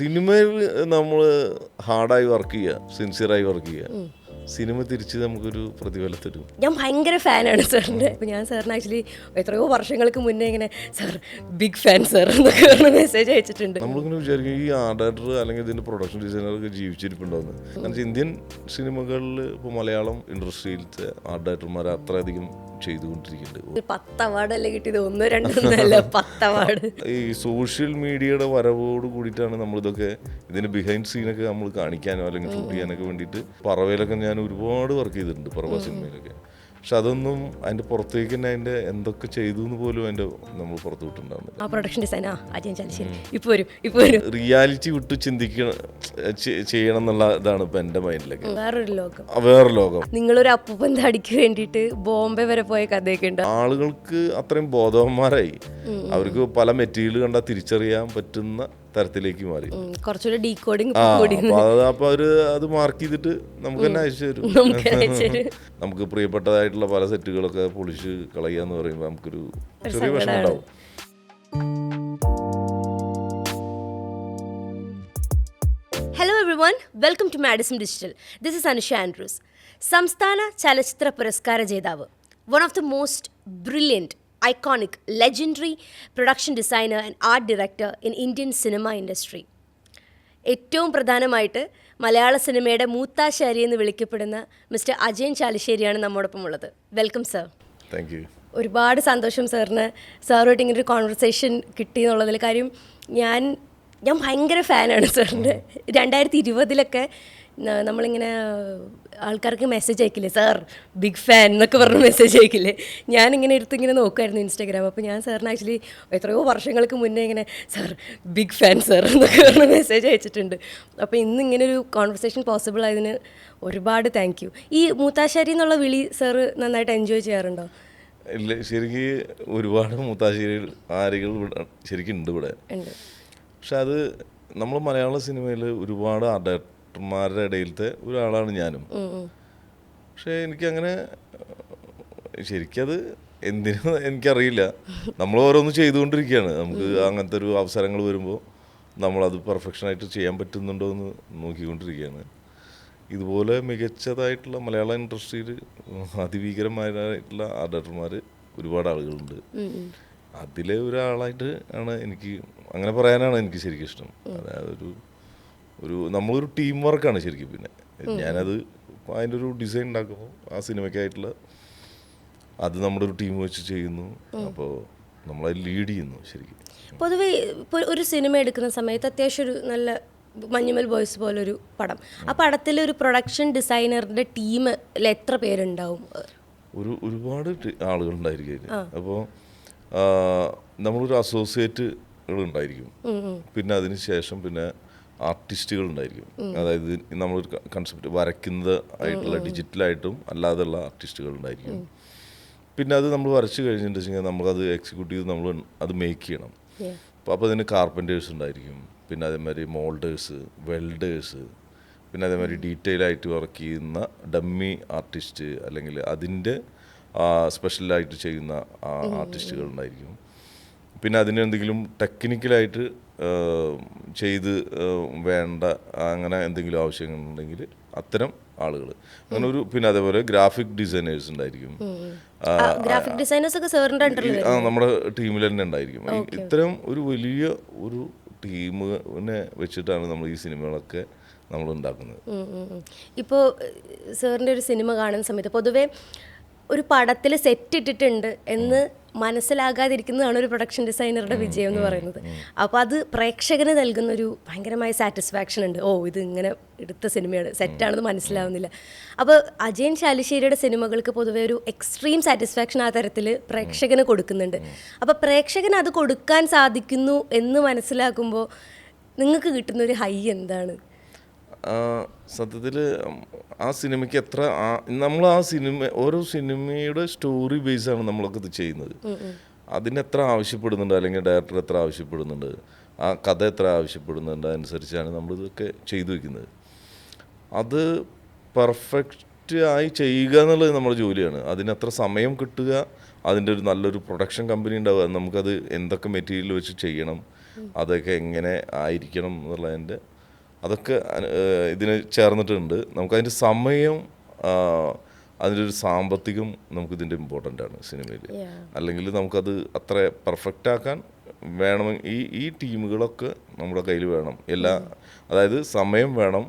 സിനിമയിൽ നമ്മൾ ഹാർഡായി വർക്ക് ചെയ്യുക, സിൻസിയറായി വർക്ക് ചെയ്യുക, സിനിമ തിരിച്ച് നമുക്കൊരു പ്രതിഫലം തരും. ഞാൻ ഭയങ്കര ഫാനാണ് സാറിൻ്റെ. അപ്പോൾ ഞാൻ സാറിന് ആക്ച്വലി എത്രയോ വർഷങ്ങൾക്ക് മുന്നേ ഇങ്ങനെ സാർ ബിഗ് ഫാൻ സാർ എന്നൊക്കെ പറഞ്ഞ് മെസ്സേജ് അയച്ചിട്ടുണ്ട്. നമ്മളിങ്ങനെ വിചാരിക്കും ഈ ആർട്ട് ഡയറക്ടർ അല്ലെങ്കിൽ ഇതിൻ്റെ പ്രൊഡക്ഷൻ ഡിസൈനറൊക്കെ ജീവിച്ചിരിപ്പുണ്ടാവുന്നത്. കാരണം ഇന്ത്യൻ സിനിമകളിൽ ഇപ്പോൾ മലയാളം ഇൻഡസ്ട്രിയിലത്തെ ആർട്ട് ഡയറക്ടർമാർ അത്രയധികം ചെയ്തുകൊണ്ടിരിക്കുന്നുണ്ട്. 10 അവാർഡല്ലേ കിട്ടിയത്, 1 2 അല്ല 10 അവാർഡ്. ഈ സോഷ്യൽ മീഡിയയുടെ വരവോട് കൂടിയിട്ടാണ് നമ്മളിതൊക്കെ ഇതിൻ്റെ ബിഹൈൻഡ് സീനൊക്കെ നമ്മൾ കാണിക്കാനോ അല്ലെങ്കിൽ ഷൂട്ട് ചെയ്യാനൊക്കെ വേണ്ടിയിട്ട് പറവയിലൊക്കെ ഞാൻ ഒരുപാട് വർക്ക് ചെയ്തിട്ടുണ്ട്, പറവ സിനിമയിലൊക്കെ. പക്ഷെ അതൊന്നും അതിൻ്റെ പുറത്തേക്ക് തന്നെ അതിൻ്റെ എന്തൊക്കെ ചെയ്തു എന്ന് പോലും അതിൻ്റെ നമ്മൾ പുറത്തു വിട്ടുണ്ടാവുന്നത്. ആ പ്രൊഡക്ഷൻ ഡിസൈനാ അജയൻ ചാലിശ്ശേരി ഇപ്പോൾ വരും റിയാലിറ്റി വിട്ട് ചിന്തിക്കണം ചെയ്യണം എന്നുള്ള ഇതാണ് ഇപ്പം എൻ്റെ മൈൻഡിലൊക്കെ. വേറൊരു ലോകം. നിങ്ങളൊരു അപ്പൂപ്പൻ താടിക്ക് വേണ്ടിയിട്ട് ബോംബെ വരെ പോയ കഥയൊക്കെ ഉണ്ട്. ആളുകൾക്ക് അത്രയും ബോധവന്മാരായി, അവർക്ക് പല മെറ്റീരിയൽ കണ്ടാൽ തിരിച്ചറിയാൻ പറ്റുന്ന തരത്തിലേക്ക് മാറി. കുറച്ചുകൂടി ഡീകോഡിങ് അപ്പൊ അവര് അത് മാർക്ക് ചെയ്തിട്ട് നമുക്ക് തന്നെ അയച്ചു തരും. നമുക്ക് പ്രിയപ്പെട്ടതായിട്ടുള്ള പല സെറ്റുകളൊക്കെ പൊളിച്ച് കളയുക എന്ന് പറയുമ്പോൾ നമുക്കൊരു ചെറിയ വിഷമം ഉണ്ടാവും. ഹലോ എവ്രിവൺ, വെൽക്കം ടു മാഡിസം digital. This is Anusha Andrews. സംസ്ഥാന ചലച്ചിത്ര പുരസ്കാര ജേതാവ്, one of the most brilliant, iconic, legendary production designer and art director in Indian cinema industry. ഏറ്റവും പ്രധാനമായിട്ട് മലയാള സിനിമയുടെ മൂത്താശാരി എന്ന് വിളിക്കപ്പെടുന്ന മിസ്റ്റർ അജയൻ ചാലിശ്ശേരിയാണ് നമ്മോടൊപ്പം ഉള്ളത്. Welcome sir. Thank you. ഒരുപാട് സന്തോഷം സാറിന് സാറുമായിട്ട് ഇങ്ങനൊരു കോൺവെർസേഷൻ കിട്ടി എന്നുള്ളതിൽ. കാര്യം ഞാൻ ഭയങ്കര ഫാനാണ് സാറിൻ്റെ. 2020 നമ്മളിങ്ങനെ ആൾക്കാർക്ക് മെസ്സേജ് അയക്കില്ലേ, സാർ ബിഗ് ഫാൻ എന്നൊക്കെ പറഞ്ഞ് മെസ്സേജ് അയക്കില്ലേ. ഞാനിങ്ങനെ എടുത്തിങ്ങനെ നോക്കുമായിരുന്നു ഇൻസ്റ്റാഗ്രാം. അപ്പോൾ ഞാൻ സാറിന് ആക്ച്വലി എത്രയോ വർഷങ്ങൾക്ക് മുന്നേ ഇങ്ങനെ സാർ ബിഗ് ഫാൻ സാർ എന്നൊക്കെ പറഞ്ഞ് മെസ്സേജ് അയച്ചിട്ടുണ്ട്. അപ്പോൾ ഇന്ന് ഇങ്ങനൊരു കോൺവെർസേഷൻ പോസിബിൾ ആയതിന് ഒരുപാട് താങ്ക് യു. ഈ മൂത്താശ്ശേരി എന്നുള്ള വിളി സാർ നന്നായിട്ട് എൻജോയ് ചെയ്യാറുണ്ടോ? ഇല്ല, ശരിക്കും ഒരുപാട് മൂത്താശ്ശേരികൾ ശരിക്കും ഉണ്ട് ഇവിടെ. പക്ഷെ അത് നമ്മൾ മലയാള സിനിമയിൽ ഒരുപാട് ആർട്ട് ഡയറക്ടർമാരുടെ ഇടയിലത്തെ ഒരാളാണ് ഞാനും. പക്ഷേ എനിക്കങ്ങനെ ശരിക്കത് എന്തിനാ എനിക്കറിയില്ല. നമ്മൾ ഓരോന്ന് ചെയ്തുകൊണ്ടിരിക്കുകയാണ്. നമുക്ക് അങ്ങനത്തെ ഒരു അവസരങ്ങൾ വരുമ്പോൾ നമ്മളത് പെർഫെക്ഷനായിട്ട് ചെയ്യാൻ പറ്റുന്നുണ്ടോ എന്ന് നോക്കിക്കൊണ്ടിരിക്കുകയാണ്. ഇതുപോലെ മികച്ചതായിട്ടുള്ള മലയാള ഇൻഡസ്ട്രിയിൽ അതിഭീകരമായിട്ടുള്ള ആർട്ട് ഡയറക്ടർമാർ ഒരുപാട് ആളുകളുണ്ട്. അതിലെ ഒരാളായിട്ട് ആണ് എനിക്ക് അങ്ങനെ പറയാനാണ് എനിക്ക് ശരിക്കും ഇഷ്ടം. അതായത് നമ്മളൊരു ടീം വർക്കാണ് ശരിക്കും. പിന്നെ ഞാനത് അതിൻ്റെ ഒരു ഡിസൈൻ ഉണ്ടാക്കുമ്പോൾ ആ സിനിമയ്ക്കായിട്ടുള്ള അത് നമ്മുടെ ഒരു ടീം വെച്ച് ചെയ്യുന്നു. അപ്പോൾ നമ്മളത് ലീഡ് ചെയ്യുന്നു ശരിക്കും. പൊതുവെ ഇപ്പോൾ ഒരു സിനിമ എടുക്കുന്ന സമയത്ത് അത്യാവശ്യം ഒരു നല്ല മഞ്ഞുമൽ ബോയ്സ് പോലൊരു പടം, ആ പടത്തിൽ ഒരു പ്രൊഡക്ഷൻ ഡിസൈനറിൻ്റെ ടീമിൽ എത്ര പേരുണ്ടാവും? ഒരുപാട് ആളുകളുണ്ടായിരിക്കും. അപ്പോൾ നമ്മളൊരു അസോസിയേറ്റുകൾ ഉണ്ടായിരിക്കും. പിന്നെ അതിന് ശേഷം പിന്നെ ആർട്ടിസ്റ്റുകൾ ഉണ്ടായിരിക്കും. അതായത് നമ്മളൊരു കൺസെപ്റ്റ് വരയ്ക്കുന്നത് ആയിട്ടുള്ള ഡിജിറ്റലായിട്ടും അല്ലാതെയുള്ള ആർട്ടിസ്റ്റുകൾ ഉണ്ടായിരിക്കും. പിന്നെ അത് നമ്മൾ വരച്ച് കഴിഞ്ഞിട്ടുണ്ടെങ്കിൽ നമുക്കത് എക്സിക്യൂട്ട് ചെയ്ത് നമ്മൾ അത് മേക്ക് ചെയ്യണം. അപ്പോൾ അതിന് കാർപ്പൻറ്റേഴ്സ് ഉണ്ടായിരിക്കും. പിന്നെ അതേമാതിരി മോൾഡേഴ്സ്, വെൽഡേഴ്സ്, പിന്നെ അതേമാതിരി ഡീറ്റെയിൽ ആയിട്ട് വർക്ക് ചെയ്യുന്ന ഡമ്മി ആർട്ടിസ്റ്റ് അല്ലെങ്കിൽ അതിൻ്റെ സ്പെഷ്യലായിട്ട് ചെയ്യുന്ന ആർട്ടിസ്റ്റുകൾ ഉണ്ടായിരിക്കും. പിന്നെ അതിനെന്തെങ്കിലും ടെക്നിക്കലായിട്ട് ചെയ്ത് വേണ്ട അങ്ങനെ എന്തെങ്കിലും ആവശ്യങ്ങളുണ്ടെങ്കിൽ അത്തരം ആളുകൾ അങ്ങനെ ഒരു. പിന്നെ അതേപോലെ ഗ്രാഫിക് ഡിസൈനേഴ്സ് ഉണ്ടായിരിക്കും. നമ്മുടെ ടീമിൽ തന്നെ ഉണ്ടായിരിക്കും. ഇത്തരം ഒരു വലിയ ഒരു ടീമിനെ വെച്ചിട്ടാണ് നമ്മൾ ഈ സിനിമകളൊക്കെ നമ്മൾ ഉണ്ടാക്കുന്നത്. ഇപ്പോൾ സാറിൻ്റെ ഒരു സിനിമ കാണുന്ന സമയത്ത് പൊതുവേ ഒരു പടത്തിൽ സെറ്റ് ഇട്ടിട്ടുണ്ട് എന്ന് മനസ്സിലാകാതിരിക്കുന്നതാണ് ഒരു പ്രൊഡക്ഷൻ ഡിസൈനറുടെ വിജയം എന്ന് പറയുന്നത്. അപ്പോൾ അത് പ്രേക്ഷകന് നൽകുന്നൊരു ഭയങ്കരമായ സാറ്റിസ്ഫാക്ഷൻ ഉണ്ട്. ഇത് ഇങ്ങനെ എടുത്ത സിനിമയാണ്, സെറ്റാണെന്ന് മനസ്സിലാവുന്നില്ല. അപ്പോൾ അജയൻ ചാലിശ്ശേരിയുടെ സിനിമകൾക്ക് പൊതുവെ ഒരു എക്സ്ട്രീം സാറ്റിസ്ഫാക്ഷൻ ആ തരത്തിൽ പ്രേക്ഷകന് കൊടുക്കുന്നുണ്ട്. അപ്പോൾ പ്രേക്ഷകന് അത് കൊടുക്കാൻ സാധിക്കുന്നു എന്ന് മനസ്സിലാക്കുമ്പോൾ നിങ്ങൾക്ക് കിട്ടുന്നൊരു ഹൈ എന്താണ്? സത്യത്തിൽ ആ സിനിമയ്ക്ക് എത്ര നമ്മൾ ആ സിനിമ ഓരോ സിനിമയുടെ സ്റ്റോറി ബേസാണ് നമ്മളൊക്കെ ഇത് ചെയ്യുന്നത്. അതിനെത്ര ആവശ്യപ്പെടുന്നുണ്ട് അല്ലെങ്കിൽ ഡയറക്ടർ എത്ര ആവശ്യപ്പെടുന്നുണ്ട്, ആ കഥ എത്ര ആവശ്യപ്പെടുന്നുണ്ട്, അതനുസരിച്ചാണ് നമ്മളിതൊക്കെ ചെയ്തു വയ്ക്കുന്നത്. അത് പെർഫെക്റ്റ് ആയി ചെയ്യുക എന്നുള്ളത് നമ്മുടെ ജോലിയാണ്. അതിനത്ര സമയം കിട്ടുക, അതിൻ്റെ ഒരു നല്ലൊരു പ്രൊഡക്ഷൻ കമ്പനി ഉണ്ടാവുക, നമുക്കത് എന്തൊക്കെ മെറ്റീരിയൽ വെച്ച് ചെയ്യണം, അതൊക്കെ എങ്ങനെ ആയിരിക്കണം എന്നുള്ളതിൻ്റെ അതൊക്കെ ഇതിന് ചേർന്നിട്ടുണ്ട്. നമുക്കതിൻ്റെ സമയം, അതിൻ്റെ ഒരു സാമ്പത്തികം നമുക്കിതിൻ്റെ ഇമ്പോർട്ടൻ്റ് ആണ് സിനിമയിൽ. അല്ലെങ്കിൽ നമുക്കത് അത്ര പെർഫെക്റ്റ് ആക്കാൻ വേണമെങ്കിൽ ഈ ടീമുകളൊക്കെ നമ്മുടെ കയ്യിൽ വേണം. അതായത് സമയം വേണം,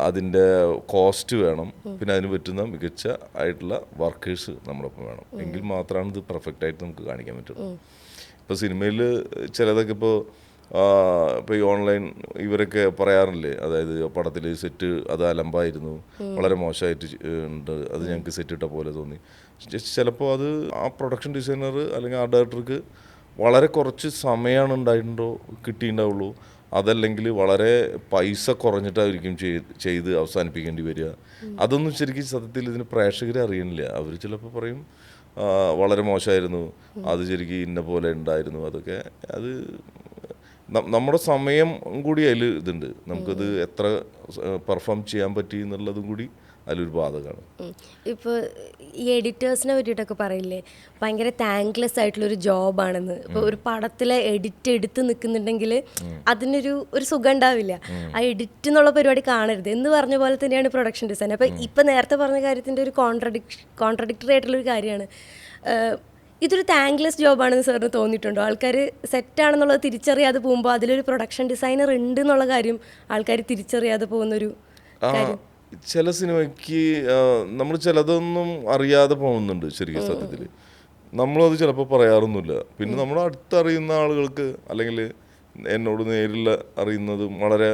അതിൻ്റെ കോസ്റ്റ് വേണം, പിന്നെ അതിന് പറ്റുന്ന മികച്ച ആയിട്ടുള്ള വർക്കേഴ്സ് നമ്മളൊപ്പം വേണം. എങ്കിൽ മാത്രമാണ് ഇത് പെർഫെക്റ്റായിട്ട് നമുക്ക് കാണിക്കാൻ പറ്റുള്ളൂ. ഇപ്പോൾ സിനിമയിൽ ചിലതൊക്കെ ഇപ്പോൾ ഈ ഓൺലൈൻ ഇവരൊക്കെ പറയാറില്ലേ, അതായത് പടത്തിൽ സെറ്റ് അത് അലമ്പായിരുന്നു, വളരെ മോശമായിട്ട് ഉണ്ട്, അത് ഞങ്ങൾക്ക് സെറ്റ് ഇട്ട പോലെ തോന്നി. ചിലപ്പോൾ അത് ആ പ്രൊഡക്ഷൻ ഡിസൈനർ അല്ലെങ്കിൽ ആ ഡയറക്ടർക്ക് വളരെ കുറച്ച് സമയമാണ് കിട്ടിയിട്ടുണ്ടാവുള്ളൂ. അതല്ലെങ്കിൽ വളരെ പൈസ കുറഞ്ഞിട്ടായിരിക്കും ചെയ്ത് അവസാനിപ്പിക്കേണ്ടി വരിക. അതൊന്നും ശരിക്കും സത്യത്തിൽ ഇതിന് പ്രേക്ഷകരെ അറിയുന്നില്ല. അവർ ചിലപ്പോൾ പറയും വളരെ മോശമായിരുന്നു, അത് ശരിക്കും ഇന്ന പോലെ ഉണ്ടായിരുന്നു. അതൊക്കെ അത് നമ്മുടെ സമയം കൂടി അതിൽ ഇതുണ്ട്. നമുക്കത് എത്ര പെർഫോം ചെയ്യാൻ പറ്റി എന്നുള്ളതും കൂടി അതിലൊരു ബാധകമാണ്. ഇപ്പോൾ ഈ എഡിറ്റേഴ്സിനെ പറ്റിയിട്ടൊക്കെ പറയില്ലേ, ഭയങ്കര താങ്ക്ലെസ് ആയിട്ടുള്ളൊരു ജോബാണെന്ന്. ഇപ്പോൾ ഒരു പടത്തിലെ എഡിറ്റ് എടുത്ത് നിൽക്കുന്നുണ്ടെങ്കിൽ അതിനൊരു സുഖം ഉണ്ടാവില്ല. ആ എഡിറ്റ് എന്നുള്ള പരിപാടി കാണരുത് എന്ന് പറഞ്ഞ പോലെ തന്നെയാണ് പ്രൊഡക്ഷൻ ഡിസൈൻ. അപ്പോൾ ഇപ്പം നേരത്തെ പറഞ്ഞ കാര്യത്തിൻ്റെ ഒരു കോൺട്രഡിക്ടറി ആയിട്ടുള്ളൊരു കാര്യമാണ്. ഇതൊരു താങ്ക്ലെസ് ജോബാണെന്ന് സാറിന് തോന്നിയിട്ടുണ്ടോ? ആൾക്കാർ സെറ്റാണെന്നുള്ളത് തിരിച്ചറിയാതെ പോകുമ്പോൾ അതിലൊരു പ്രൊഡക്ഷൻ ഡിസൈനർ ഉണ്ട് എന്നുള്ള കാര്യം ആൾക്കാർ തിരിച്ചറിയാതെ പോകുന്നൊരു കാര്യം. ചില സിനിമയ്ക്ക് നമ്മൾ ചിലതൊന്നും അറിയാതെ പോകുന്നുണ്ട് ശരിക്കും സത്യത്തിൽ. നമ്മളത് ചിലപ്പോൾ പറയാറൊന്നുമില്ല. പിന്നെ നമ്മൾ അടുത്തറിയുന്ന ആളുകൾക്ക് അല്ലെങ്കിൽ എന്നോട് നേരിൽ അറിയുന്നതും വളരെ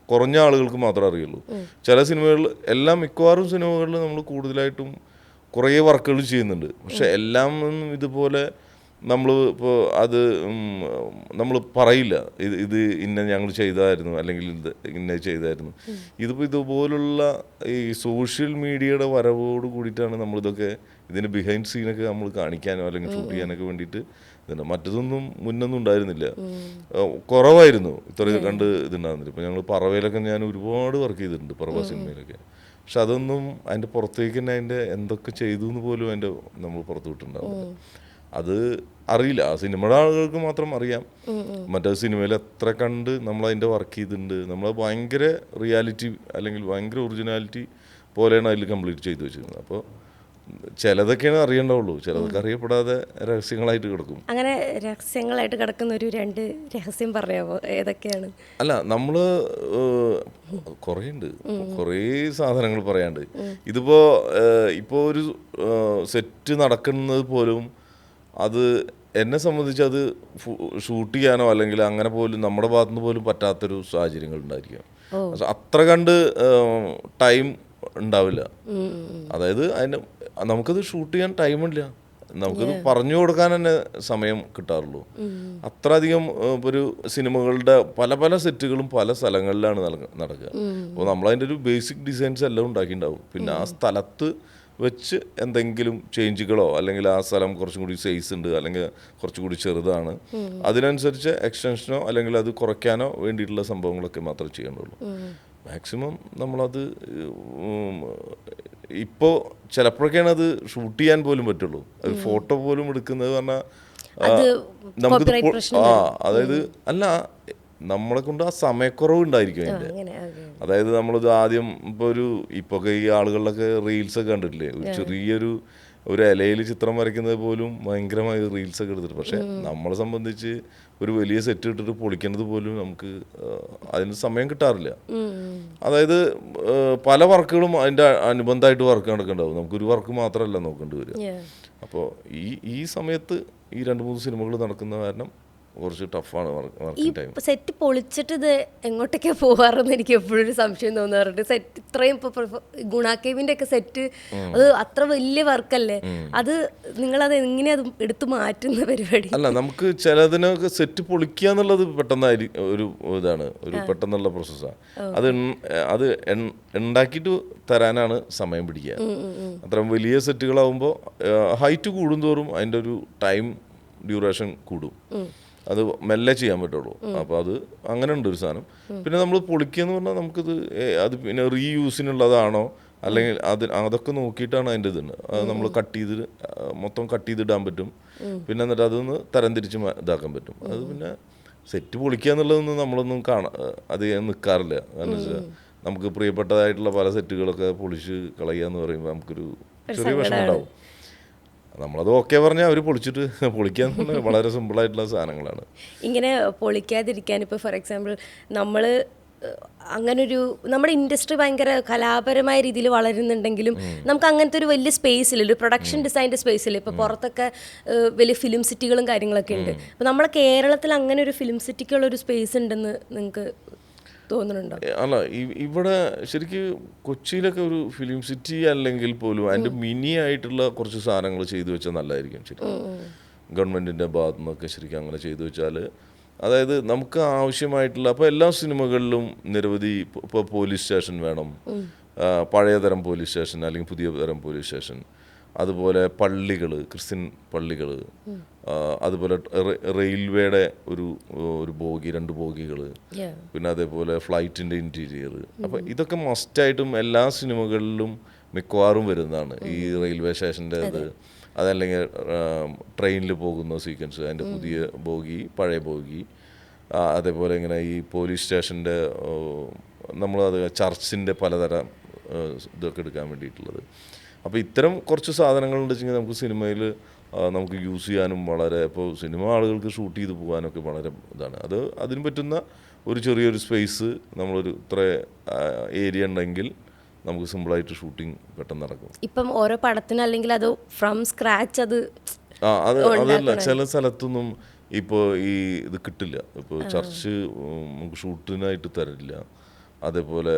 കുറഞ്ഞ ആളുകൾക്ക് മാത്രമേ അറിയുള്ളൂ. ചില സിനിമകളിൽ മിക്കവാറും സിനിമകളിൽ നമ്മൾ കൂടുതലായിട്ടും കുറേ വർക്കുകൾ ചെയ്യുന്നുണ്ട്. പക്ഷെ എല്ലാം ഇതുപോലെ നമ്മൾ ഇപ്പോൾ അത് നമ്മൾ പറയില്ല, ഇത് ഇന്ന ഞങ്ങൾ ചെയ്തായിരുന്നു അല്ലെങ്കിൽ ഇത് ഇന്ന ചെയ്തായിരുന്നു. ഇതിപ്പോൾ ഇതുപോലുള്ള ഈ സോഷ്യൽ മീഡിയയുടെ വരവോട് കൂടിയിട്ടാണ് നമ്മളിതൊക്കെ ഇതിൻ്റെ ബിഹൈൻഡ് സീനൊക്കെ നമ്മൾ കാണിക്കാനോ അല്ലെങ്കിൽ ഷൂട്ട് ചെയ്യാനൊക്കെ വേണ്ടിയിട്ട് ഇതുണ്ട്. മറ്റതൊന്നും മുന്നൊന്നും ഉണ്ടായിരുന്നില്ല, കുറവായിരുന്നു ഇത്ര കണ്ട് ഇതുണ്ടാകുന്നില്ല. ഇപ്പോൾ ഞങ്ങൾ പറവയിലൊക്കെ ഞാൻ ഒരുപാട് വർക്ക് ചെയ്തിട്ടുണ്ട്, പറവ സിനിമയിലൊക്കെ. പക്ഷെ അതൊന്നും അതിൻ്റെ പുറത്തേക്ക് തന്നെ അതിൻ്റെ എന്തൊക്കെ ചെയ്തു എന്ന് പോലും അതിൻ്റെ നമ്മൾ പുറത്തു വിട്ടുണ്ടാവും. അത് അറിയില്ല, ആ സിനിമയുടെ ആളുകൾക്ക് മാത്രം അറിയാം. മറ്റേ സിനിമയിൽ എത്ര കണ്ട് നമ്മൾ അതിൻ്റെ വർക്ക് ചെയ്തിട്ടുണ്ട്, നമ്മൾ ഭയങ്കര റിയാലിറ്റി അല്ലെങ്കിൽ ഭയങ്കര ഒറിജിനാലിറ്റി പോലെയാണ് അതിൽ കംപ്ലീറ്റ് ചെയ്തു വെച്ചിരുന്നത്. അപ്പോൾ ചിലതൊക്കെയാണ് അറിയണ്ടാവുള്ളൂ, ചിലതൊക്കെ അറിയപ്പെടാതെ രഹസ്യങ്ങളായിട്ട് കിടക്കും. അങ്ങനെ രഹസ്യങ്ങളായിട്ട് കിടക്കുന്ന ഒരു 2 രഹസ്യം പറയാമോ? ഏതൊക്കെയാണ്? അല്ല, നമ്മൾ കുറേ ഉണ്ട്, കുറേ സാധനങ്ങൾ പറയാണ്ട്. ഇപ്പോൾ ഒരു സെറ്റ് നടക്കുന്നത് പോലും അത് എന്നെ സംബന്ധിച്ച് അത് ഷൂട്ട് ചെയ്യാനോ അല്ലെങ്കിൽ അങ്ങനെ പോലും നമ്മുടെ ഭാഗത്തുനിന്ന് പോലും പറ്റാത്തൊരു സാഹചര്യങ്ങൾ ഉണ്ടായിരിക്കും. അത്ര കണ്ട് ടൈം ഉണ്ടാവില്ല. അതായത് നമുക്കത് ഷൂട്ട് ചെയ്യാൻ ടൈമില്ല, നമുക്കത് പറഞ്ഞു കൊടുക്കാൻ തന്നെ സമയം കിട്ടാറുള്ളൂ. അത്ര അധികം ഒരു സിനിമകളുടെ പല പല സെറ്റുകളും പല സ്ഥലങ്ങളിലാണ് നടക്കുക. അപ്പോൾ നമ്മളതിൻ്റെ ഒരു ബേസിക് ഡിസൈൻസ് എല്ലാം ഉണ്ടാക്കിയിട്ടുണ്ടാവും. പിന്നെ ആ സ്ഥലത്ത് വെച്ച് എന്തെങ്കിലും ചേഞ്ചുകളോ അല്ലെങ്കിൽ ആ സ്ഥലം കുറച്ചും കൂടി സൈസ് ഉണ്ട് അല്ലെങ്കിൽ കുറച്ചും കൂടി ചെറുതാണ്, അതിനനുസരിച്ച് എക്സ്റ്റൻഷനോ അല്ലെങ്കിൽ അത് കുറയ്ക്കാനോ വേണ്ടിയിട്ടുള്ള സംഭവങ്ങളൊക്കെ മാത്രമേ ചെയ്യേണ്ടുള്ളൂ. മാക്സിമം നമ്മളത് ഇപ്പോൾ ചിലപ്പോഴൊക്കെയാണ് അത് ഷൂട്ട് ചെയ്യാൻ പോലും പറ്റുള്ളൂ. ഒരു ഫോട്ടോ പോലും എടുക്കുന്നത് പറഞ്ഞാൽ നമുക്ക് അതായത് അല്ല, നമ്മളെ കൊണ്ട് ആ സമയക്കുറവ് ഉണ്ടായിരിക്കും അതിൻ്റെ. അതായത് നമ്മളിത് ആദ്യം ഇപ്പോൾ ഈ ആളുകളിലൊക്കെ റീൽസൊക്കെ കണ്ടിട്ടില്ലേ, ഒരു ചെറിയൊരു ഇലയിൽ ചിത്രം വരയ്ക്കുന്നത് പോലും ഭയങ്കരമായ റീൽസൊക്കെ എടുത്തിട്ട്. പക്ഷെ നമ്മളെ സംബന്ധിച്ച് ഒരു വലിയ സെറ്റ് ഇട്ടിട്ട് പൊളിക്കുന്നത് പോലും നമുക്ക് അതിന് സമയം കിട്ടാറില്ല. അതായത് പല വർക്കുകളും അതിൻ്റെ അനുബന്ധമായിട്ട് വർക്ക് നടക്കുന്നുണ്ടാവും. നമുക്കൊരു വർക്ക് മാത്രമല്ല നോക്കേണ്ടി വരിക. അപ്പോൾ ഈ സമയത്ത് ഈ 2-3 സിനിമകൾ നടക്കുന്ന കാരണം കുറച്ച് ടഫാണ് വർക്കിംഗ് ടൈം. സെറ്റ് പൊളിച്ചിട്ട് ഇത് എങ്ങോട്ടൊക്കെയാണ് പോകാറെന്ന് എനിക്ക് എപ്പോഴും ഒരു സംശയം തോന്നാറുണ്ട്. സെറ്റ് ഇത്രയും ഇപ്പോൾ ഗുണാക്കേവിൻ്റെ ഒക്കെ സെറ്റ് അത് അത്ര വലിയ വർക്കല്ലേ, അത് നിങ്ങളത് എങ്ങനെയാ എടുത്തു മാറ്റുന്ന പരിപാടി? അല്ല, നമുക്ക് ചിലതിനൊക്കെ സെറ്റ് പൊളിക്കുക എന്നുള്ളത് പെട്ടെന്നായിരിക്കും ഒരു ഇതാണ്, ഒരു പെട്ടെന്നുള്ള പ്രോസസ്സാണ്. അത് ഉണ്ടാക്കിയിട്ട് തരാനാണ് സമയം പിടിക്കുക. അത്രയും വലിയ സെറ്റുകളാവുമ്പോൾ ഹൈറ്റ് കൂടുന്തോറും അതിൻ്റെ ഒരു ടൈം ഡ്യൂറേഷൻ കൂടും. അത് മെല്ലെ ചെയ്യാൻ പറ്റുള്ളൂ. അപ്പോൾ അത് അങ്ങനെ ഉണ്ട് ഒരു സാധനം. പിന്നെ നമ്മൾ പൊളിക്കുക എന്ന് പറഞ്ഞാൽ നമുക്കിത് അത് പിന്നെ റീയൂസിനുള്ളതാണോ അല്ലെങ്കിൽ അതൊക്കെ നോക്കിയിട്ടാണ് അതിൻ്റെ ഇതുണ്ട്. അത് നമ്മൾ മൊത്തം കട്ട് ചെയ്തിടാൻ പറ്റും. പിന്നെ എന്നിട്ട് അതൊന്ന് തരം തിരിച്ച് ഇതാക്കാൻ പറ്റും. അത് പിന്നെ സെറ്റ് പൊളിക്കുക എന്നുള്ളതൊന്നും നമ്മളൊന്നും അധികം നിൽക്കാറില്ല. കാരണം വെച്ചാൽ നമുക്ക് പ്രിയപ്പെട്ടതായിട്ടുള്ള പല സെറ്റുകളൊക്കെ പൊളിച്ച് കളയുക എന്ന് പറയുമ്പോൾ നമുക്കൊരു ചെറിയ വിഷമം ഉണ്ടാവും. നമ്മളത് ഓക്കെ പറഞ്ഞാൽ അവർ പൊളിച്ചിട്ട് പൊളിക്കാൻ വളരെ സിമ്പിളായിട്ടുള്ള സാധനങ്ങളാണ്. ഇങ്ങനെ പൊളിക്കാതിരിക്കാൻ ഇപ്പോൾ ഫോർ എക്സാമ്പിൾ നമ്മൾ അങ്ങനൊരു നമ്മുടെ ഇൻഡസ്ട്രി ഭയങ്കര കലാപരമായ രീതിയിൽ വളരുന്നുണ്ടെങ്കിലും നമുക്ക് അങ്ങനത്തെ ഒരു വലിയ സ്പേസില്ല, ഒരു പ്രൊഡക്ഷൻ ഡിസൈൻ്റെ സ്പേസില്ല. ഇപ്പോൾ പുറത്തൊക്കെ വലിയ ഫിലിം സിറ്റികളും കാര്യങ്ങളൊക്കെ ഉണ്ട്. അപ്പോൾ നമ്മളെ കേരളത്തിൽ അങ്ങനെ ഒരു ഫിലിം സിറ്റിക്കുള്ളൊരു സ്പേസ് ഉണ്ടെന്ന് നിങ്ങൾക്ക് തോന്നുന്നുണ്ടോ? അല്ല, ഇവിടെ ശരിക്കും കൊച്ചിയിലൊക്കെ ഒരു ഫിലിം സിറ്റി അല്ലെങ്കിൽ പോലും അതിൻ്റെ മിനി ആയിട്ടുള്ള കുറച്ച് സാധനങ്ങൾ ചെയ്തു വെച്ചാൽ നല്ലതായിരിക്കും. ശരിക്കും ഗവൺമെൻറ്റിൻ്റെ ഭാഗത്തു നിന്നൊക്കെ ശരിക്കും അങ്ങനെ ചെയ്തു വെച്ചാൽ, അതായത് നമുക്ക് ആവശ്യമായിട്ടുള്ള അപ്പോൾ എല്ലാ സിനിമകളിലും നിരവധി ഇപ്പോൾ പോലീസ് സ്റ്റേഷൻ വേണം, പഴയ തരം പോലീസ് സ്റ്റേഷൻ അല്ലെങ്കിൽ പുതിയ തരം പോലീസ് സ്റ്റേഷൻ, അതുപോലെ പള്ളികൾ, ക്രിസ്ത്യൻ പള്ളികൾ, അതുപോലെ റെയിൽവേയുടെ ഒരു ബോഗി, 2 ബോഗികൾ, പിന്നെ അതേപോലെ ഫ്ലൈറ്റിൻ്റെ ഇൻറ്റീരിയർ. അപ്പോൾ ഇതൊക്കെ മസ്റ്റായിട്ടും എല്ലാ സിനിമകളിലും മിക്കവാറും വരുന്നതാണ്. ഈ റെയിൽവേ സ്റ്റേഷൻ്റെ അതല്ലെങ്കിൽ ട്രെയിനിൽ പോകുന്ന സീക്വൻസ്, അതിൻ്റെ പുതിയ ബോഗി, പഴയ ബോഗി, അതേപോലെ ഇങ്ങനെ ഈ പോലീസ് സ്റ്റേഷൻ്റെ നമ്മളത് ചർച്ചിൻ്റെ പലതരം ഇതൊക്കെ എടുക്കാൻ വേണ്ടിയിട്ടുള്ളത്. അപ്പോൾ ഇത്തരം കുറച്ച് സാധനങ്ങളുണ്ട് വെച്ചെങ്കിൽ നമുക്ക് സിനിമയിൽ നമുക്ക് യൂസ് ചെയ്യാനും വളരെ, ഇപ്പോൾ സിനിമ ആളുകൾക്ക് ഷൂട്ട് ചെയ്ത് പോകാനൊക്കെ വളരെ ഇതാണ്. അതിന് പറ്റുന്ന ഒരു ചെറിയൊരു സ്പേസ്, നമ്മളൊരു ഇത്ര ഏരിയ ഉണ്ടെങ്കിൽ നമുക്ക് സിമ്പിളായിട്ട് ഷൂട്ടിംഗ് പെട്ടെന്ന് നടക്കും. ഇപ്പം ഓരോ പടത്തിന് അല്ലെങ്കിൽ അത് ഫ്രം സ്ക്രാച്ച് അതല്ല, ചില സ്ഥലത്തൊന്നും ഇപ്പോൾ ഈ ഇത് കിട്ടില്ല. ഇപ്പോൾ ചർച്ച് നമുക്ക് ഷൂട്ടിനായിട്ട് തരില്ല. അതേപോലെ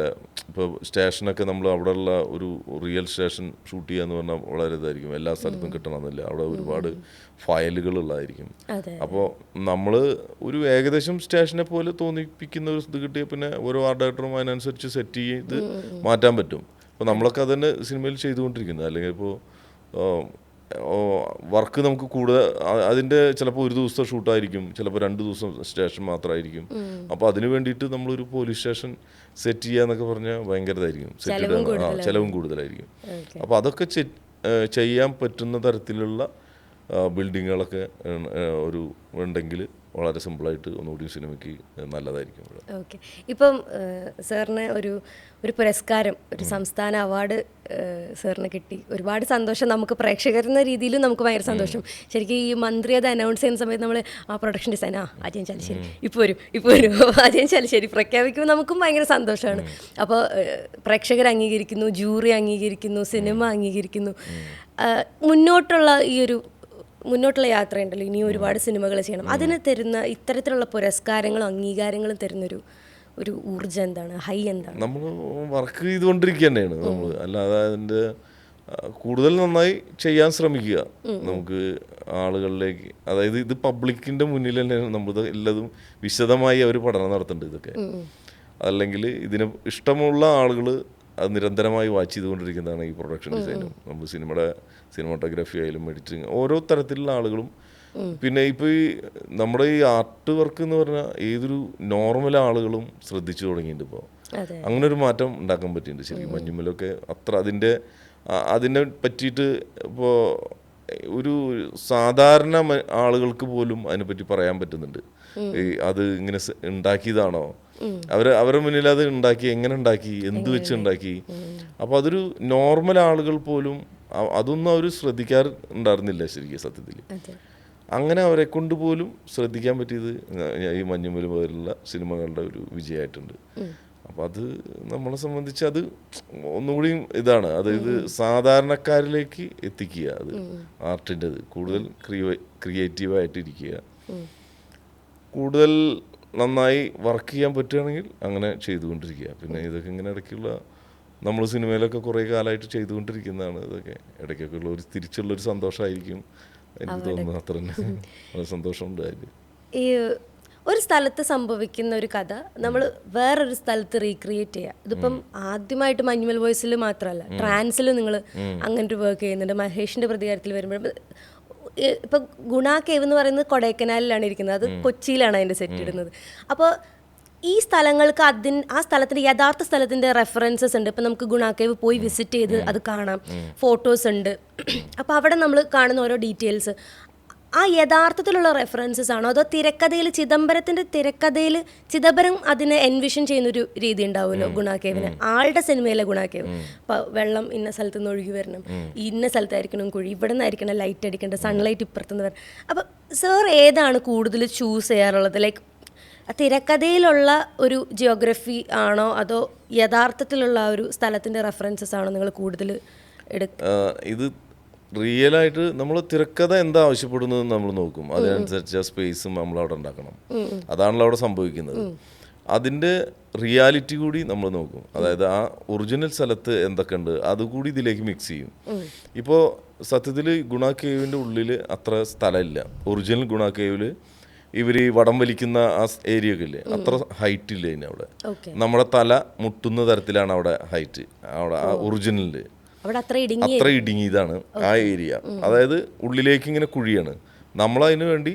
ഇപ്പോൾ സ്റ്റേഷനൊക്കെ നമ്മൾ അവിടെയുള്ള ഒരു റിയൽ സ്റ്റേഷൻ ഷൂട്ട് ചെയ്യുക എന്ന് പറഞ്ഞാൽ വളരെ ഇതായിരിക്കും, എല്ലാ സ്ഥലത്തും കിട്ടണമെന്നില്ല. അവിടെ ഒരുപാട് ഫയലുകളുള്ളതായിരിക്കും. അപ്പോൾ നമ്മൾ ഒരു ഏകദേശം സ്റ്റേഷനെ പോലെ തോന്നിപ്പിക്കുന്ന ഒരു ഇത് കിട്ടിയാൽ പിന്നെ ഓരോ ആർട്ട് ഡയറക്ടറും അതിനനുസരിച്ച് സെറ്റ് ചെയ്ത് മാറ്റാൻ പറ്റും. ഇപ്പോൾ നമ്മളൊക്കെ അതന്നെ സിനിമയിൽ ചെയ്തുകൊണ്ടിരിക്കുന്നത്. അല്ലെങ്കിൽ ഇപ്പോൾ വർക്ക് നമുക്ക് കൂടുതൽ അതിൻ്റെ ചിലപ്പോൾ ഒരു ദിവസത്തെ ഷൂട്ടായിരിക്കും, ചിലപ്പോൾ 2 ദിവസം സ്റ്റേഷൻ മാത്രമായിരിക്കും. അപ്പോൾ അതിന് വേണ്ടിയിട്ട് നമ്മളൊരു പോലീസ് സ്റ്റേഷൻ സെറ്റ് ചെയ്യുക എന്നൊക്കെ പറഞ്ഞാൽ ഭയങ്കര ഇതായിരിക്കും, ചിലവും കൂടുതലായിരിക്കും. അപ്പോൾ അതൊക്കെ ചെയ്യാൻ പറ്റുന്ന തരത്തിലുള്ള ബിൽഡിങ്ങുകളൊക്കെ ഉണ്ടെങ്കിൽ വളരെ സിമ്പിളായിട്ട് ഒന്നുകൂടി സിനിമയ്ക്ക് നല്ലതായിരിക്കും. ഓക്കെ, ഇപ്പം സാറിന് ഒരു പുരസ്കാരം, ഒരു സംസ്ഥാന അവാർഡ് സാറിന് കിട്ടി. ഒരുപാട് സന്തോഷം നമുക്ക്, പ്രേക്ഷകരെന്ന രീതിയിലും നമുക്ക് ഭയങ്കര സന്തോഷം. ശരിക്കും ഈ മന്ത്രി അത് അനൗൺസ് ചെയ്യുന്ന സമയത്ത് നമ്മൾ പ്രൊഡക്ഷൻ ഡിസൈൻ അജയൻ ചാലിശ്ശേരി ഇപ്പോൾ വരും അജയൻ ചാലിശ്ശേരി പ്രഖ്യാപിക്കുമ്പോൾ നമുക്കും ഭയങ്കര സന്തോഷമാണ്. അപ്പോൾ പ്രേക്ഷകർ അംഗീകരിക്കുന്നു, ജൂറി അംഗീകരിക്കുന്നു, സിനിമ അംഗീകരിക്കുന്നു. മുന്നോട്ടുള്ള യാത്രയുണ്ടല്ലോ, ഇനി ഒരുപാട് സിനിമകൾ ചെയ്യണം. അതിന് തരുന്ന ഇത്തരത്തിലുള്ള പുരസ്കാരങ്ങളും അംഗീകാരങ്ങളും തരുന്നൊരു ഊർജ്ജം എന്താണ്, ഹൈ എന്താണ്? നമ്മൾ വർക്ക് ചെയ്തുകൊണ്ടിരിക്കുക തന്നെയാണ് നമ്മൾ. അല്ലാതെ അതിൻ്റെ കൂടുതൽ നന്നായി ചെയ്യാൻ ശ്രമിക്കുക. നമുക്ക് ആളുകളിലേക്ക്, അതായത് ഇത് പബ്ലിക്കിൻ്റെ മുന്നിൽ തന്നെ നമ്മൾ എല്ലാതും വിശദമായി അവർ പഠനം നടത്തേണ്ടത് ഇതൊക്കെ. അല്ലെങ്കിൽ ഇതിന് ഇഷ്ടമുള്ള ആളുകൾ അത് നിരന്തരമായി വാച്ച് ചെയ്തുകൊണ്ടിരിക്കുന്നതാണ് ഈ പ്രൊഡക്ഷൻ ഡിസൈനും. നമ്മൾ സിനിമാറ്റോഗ്രാഫി ആയാലും എഡിറ്റിങ്, ഓരോ തരത്തിലുള്ള ആളുകളും. പിന്നെ ഇപ്പോൾ ഈ നമ്മുടെ ഈ ആർട്ട് വർക്ക് എന്ന് പറഞ്ഞാൽ ഏതൊരു നോർമൽ ആളുകളും ശ്രദ്ധിച്ചു തുടങ്ങിയിട്ടുണ്ട്. ഇപ്പോൾ അങ്ങനെ ഒരു മാറ്റം ഉണ്ടാക്കാൻ പറ്റിയിട്ടുണ്ട് ശരിക്കും. മഞ്ഞുമ്മലൊക്കെ അത്ര അതിനെ പറ്റിയിട്ട് ഇപ്പോൾ ഒരു സാധാരണ ആളുകൾക്ക് പോലും അതിനെപ്പറ്റി പറയാൻ പറ്റുന്നുണ്ട്. അത് ഇങ്ങനെ ഉണ്ടാക്കിയതാണോ, അവരുടെ മുന്നിൽ അത് ഉണ്ടാക്കി, എങ്ങനെ ഉണ്ടാക്കി, എന്ത് വെച്ച് ഉണ്ടാക്കി. അപ്പോൾ അതൊരു നോർമൽ ആളുകൾ പോലും അതൊന്നും അവർ ശ്രദ്ധിക്കാറുണ്ടായിരുന്നില്ല ശരിക്കും സത്യത്തിൽ. അങ്ങനെ അവരെ കൊണ്ട് പോലും ശ്രദ്ധിക്കാൻ പറ്റിയത് ഈ മഞ്ഞുമ്മൽ പോലുള്ള സിനിമകളുടെ ഒരു വിജയമായിട്ടുണ്ട്. അപ്പം അത് നമ്മളെ സംബന്ധിച്ച് അത് ഒന്നുകൂടി ഇതാണ്, അതായത് സാധാരണക്കാരിലേക്ക് എത്തിക്കുക. അത് ആർട്ടിൻ്റെത് കൂടുതൽ ക്രിയേറ്റീവായിട്ടിരിക്കുക, കൂടുതൽ നന്നായി വർക്ക് ചെയ്യാൻ പറ്റുകയാണെങ്കിൽ അങ്ങനെ ചെയ്തുകൊണ്ടിരിക്കുക. പിന്നെ ഇതൊക്കെ ഇങ്ങനെ ഇടയ്ക്കുള്ള നമ്മൾ സിനിമയിലൊക്കെ കുറേ കാലമായിട്ട് ചെയ്തുകൊണ്ടിരിക്കുന്നതാണ്. ഇതൊക്കെ ഇടയ്ക്കൊക്കെ ഉള്ള തിരിച്ചുള്ളൊരു സന്തോഷമായിരിക്കും എനിക്ക് തോന്നുന്നു. അത്ര തന്നെ വളരെ സന്തോഷമുണ്ട് അതിൽ. ഈ ഒരു സ്ഥലത്ത് സംഭവിക്കുന്ന ഒരു കഥ നമ്മൾ വേറൊരു സ്ഥലത്ത് റീക്രിയേറ്റ് ചെയ്യുക. ഇതിപ്പം ആദ്യമായിട്ട് മഞ്ഞുമൽ വോയിസിൽ മാത്രമല്ല, ട്രാൻസിലും നിങ്ങൾ അങ്ങനൊരു വർക്ക് ചെയ്യുന്നുണ്ട്. മഹേഷിൻ്റെ പ്രതികാരത്തിൽ വരുമ്പോൾ ഇപ്പം ഗുണ കേവ് എന്ന് പറയുന്നത് കൊടൈക്കനാലിലാണ് ഇരിക്കുന്നത്, അത് കൊച്ചിയിലാണ് അതിൻ്റെ സെറ്റ് ഇടുന്നത്. അപ്പോൾ ഈ സ്ഥലങ്ങൾക്ക് ആ സ്ഥലത്തിൻ്റെ യഥാർത്ഥ സ്ഥലത്തിൻ്റെ റെഫറൻസസ് ഉണ്ട്. ഇപ്പം നമുക്ക് ഗുണ കേവ് പോയി വിസിറ്റ് ചെയ്ത് അത് കാണാം, ഫോട്ടോസ് ഉണ്ട്. അപ്പോൾ അവിടെ നമ്മൾ കാണുന്ന ഓരോ ഡീറ്റെയിൽസ് ആ യഥാർത്ഥത്തിലുള്ള റെഫറൻസസ് ആണോ അതോ തിരക്കഥയിൽ ചിദംബരം അതിനെ എൻവിഷൻ ചെയ്യുന്നൊരു രീതി ഉണ്ടാവുമല്ലോ ഗുണാക്കേവിന്, ആളുടെ സിനിമയിലെ ഗുണാക്കേവ്. അപ്പോൾ വെള്ളം ഇന്ന സ്ഥലത്ത് നിന്ന് ഒഴുകി വരണം, ഇന്ന സ്ഥലത്തായിരിക്കണം കുഴി, ഇവിടെ നിന്നായിരിക്കണം ലൈറ്റ് അടിക്കേണ്ടത്, സൺലൈറ്റ് ഇപ്പുറത്തുനിന്ന് വരണം. അപ്പോൾ സാർ ഏതാണ് കൂടുതൽ ചൂസ് ചെയ്യാറുള്ളത്? ലൈക്ക് തിരക്കഥയിലുള്ള ഒരു ജിയോഗ്രഫി ആണോ അതോ യഥാർത്ഥത്തിലുള്ള ആ ഒരു സ്ഥലത്തിൻ്റെ റെഫറൻസസ് ആണോ നിങ്ങൾ കൂടുതൽ ഇത് റിയലായിട്ട് നമ്മൾ തിരക്കഥ എന്താ ആവശ്യപ്പെടുന്നത് നമ്മൾ നോക്കും, അതിനനുസരിച്ച് സ്പേസും നമ്മൾ അവിടെ ഉണ്ടാക്കണം. അതാണല്ലോ അവിടെ സംഭവിക്കുന്നത്. അതിൻ്റെ റിയാലിറ്റി കൂടി നമ്മൾ നോക്കും. അതായത് ആ ഒറിജിനൽ സ്ഥലത്ത് എന്തൊക്കെ ഉണ്ട് അതുകൂടി ഇതിലേക്ക് മിക്സ് ചെയ്യും. ഇപ്പോൾ സത്യത്തിൽ ഗുണ കേവിൻ്റെ ഉള്ളിൽ അത്ര സ്ഥലമില്ല. ഒറിജിനൽ ഗുണ കേവിൽ ഇവർ വടം വലിക്കുന്ന ആ ഏരിയ ഒക്കെ ഇല്ലേ, അത്ര ഹൈറ്റ് ഇല്ല ഇനി അവിടെ. നമ്മുടെ തല മുട്ടുന്ന തരത്തിലാണ് അവിടെ ഹൈറ്റ്, അവിടെ ആ ഒറിജിനലിൽ അത്ര ഇടുങ്ങിയതാണ് ആ ഏരിയ. അതായത് ഉള്ളിലേക്ക് ഇങ്ങനെ കുഴിയാണ്. നമ്മളതിന് വേണ്ടി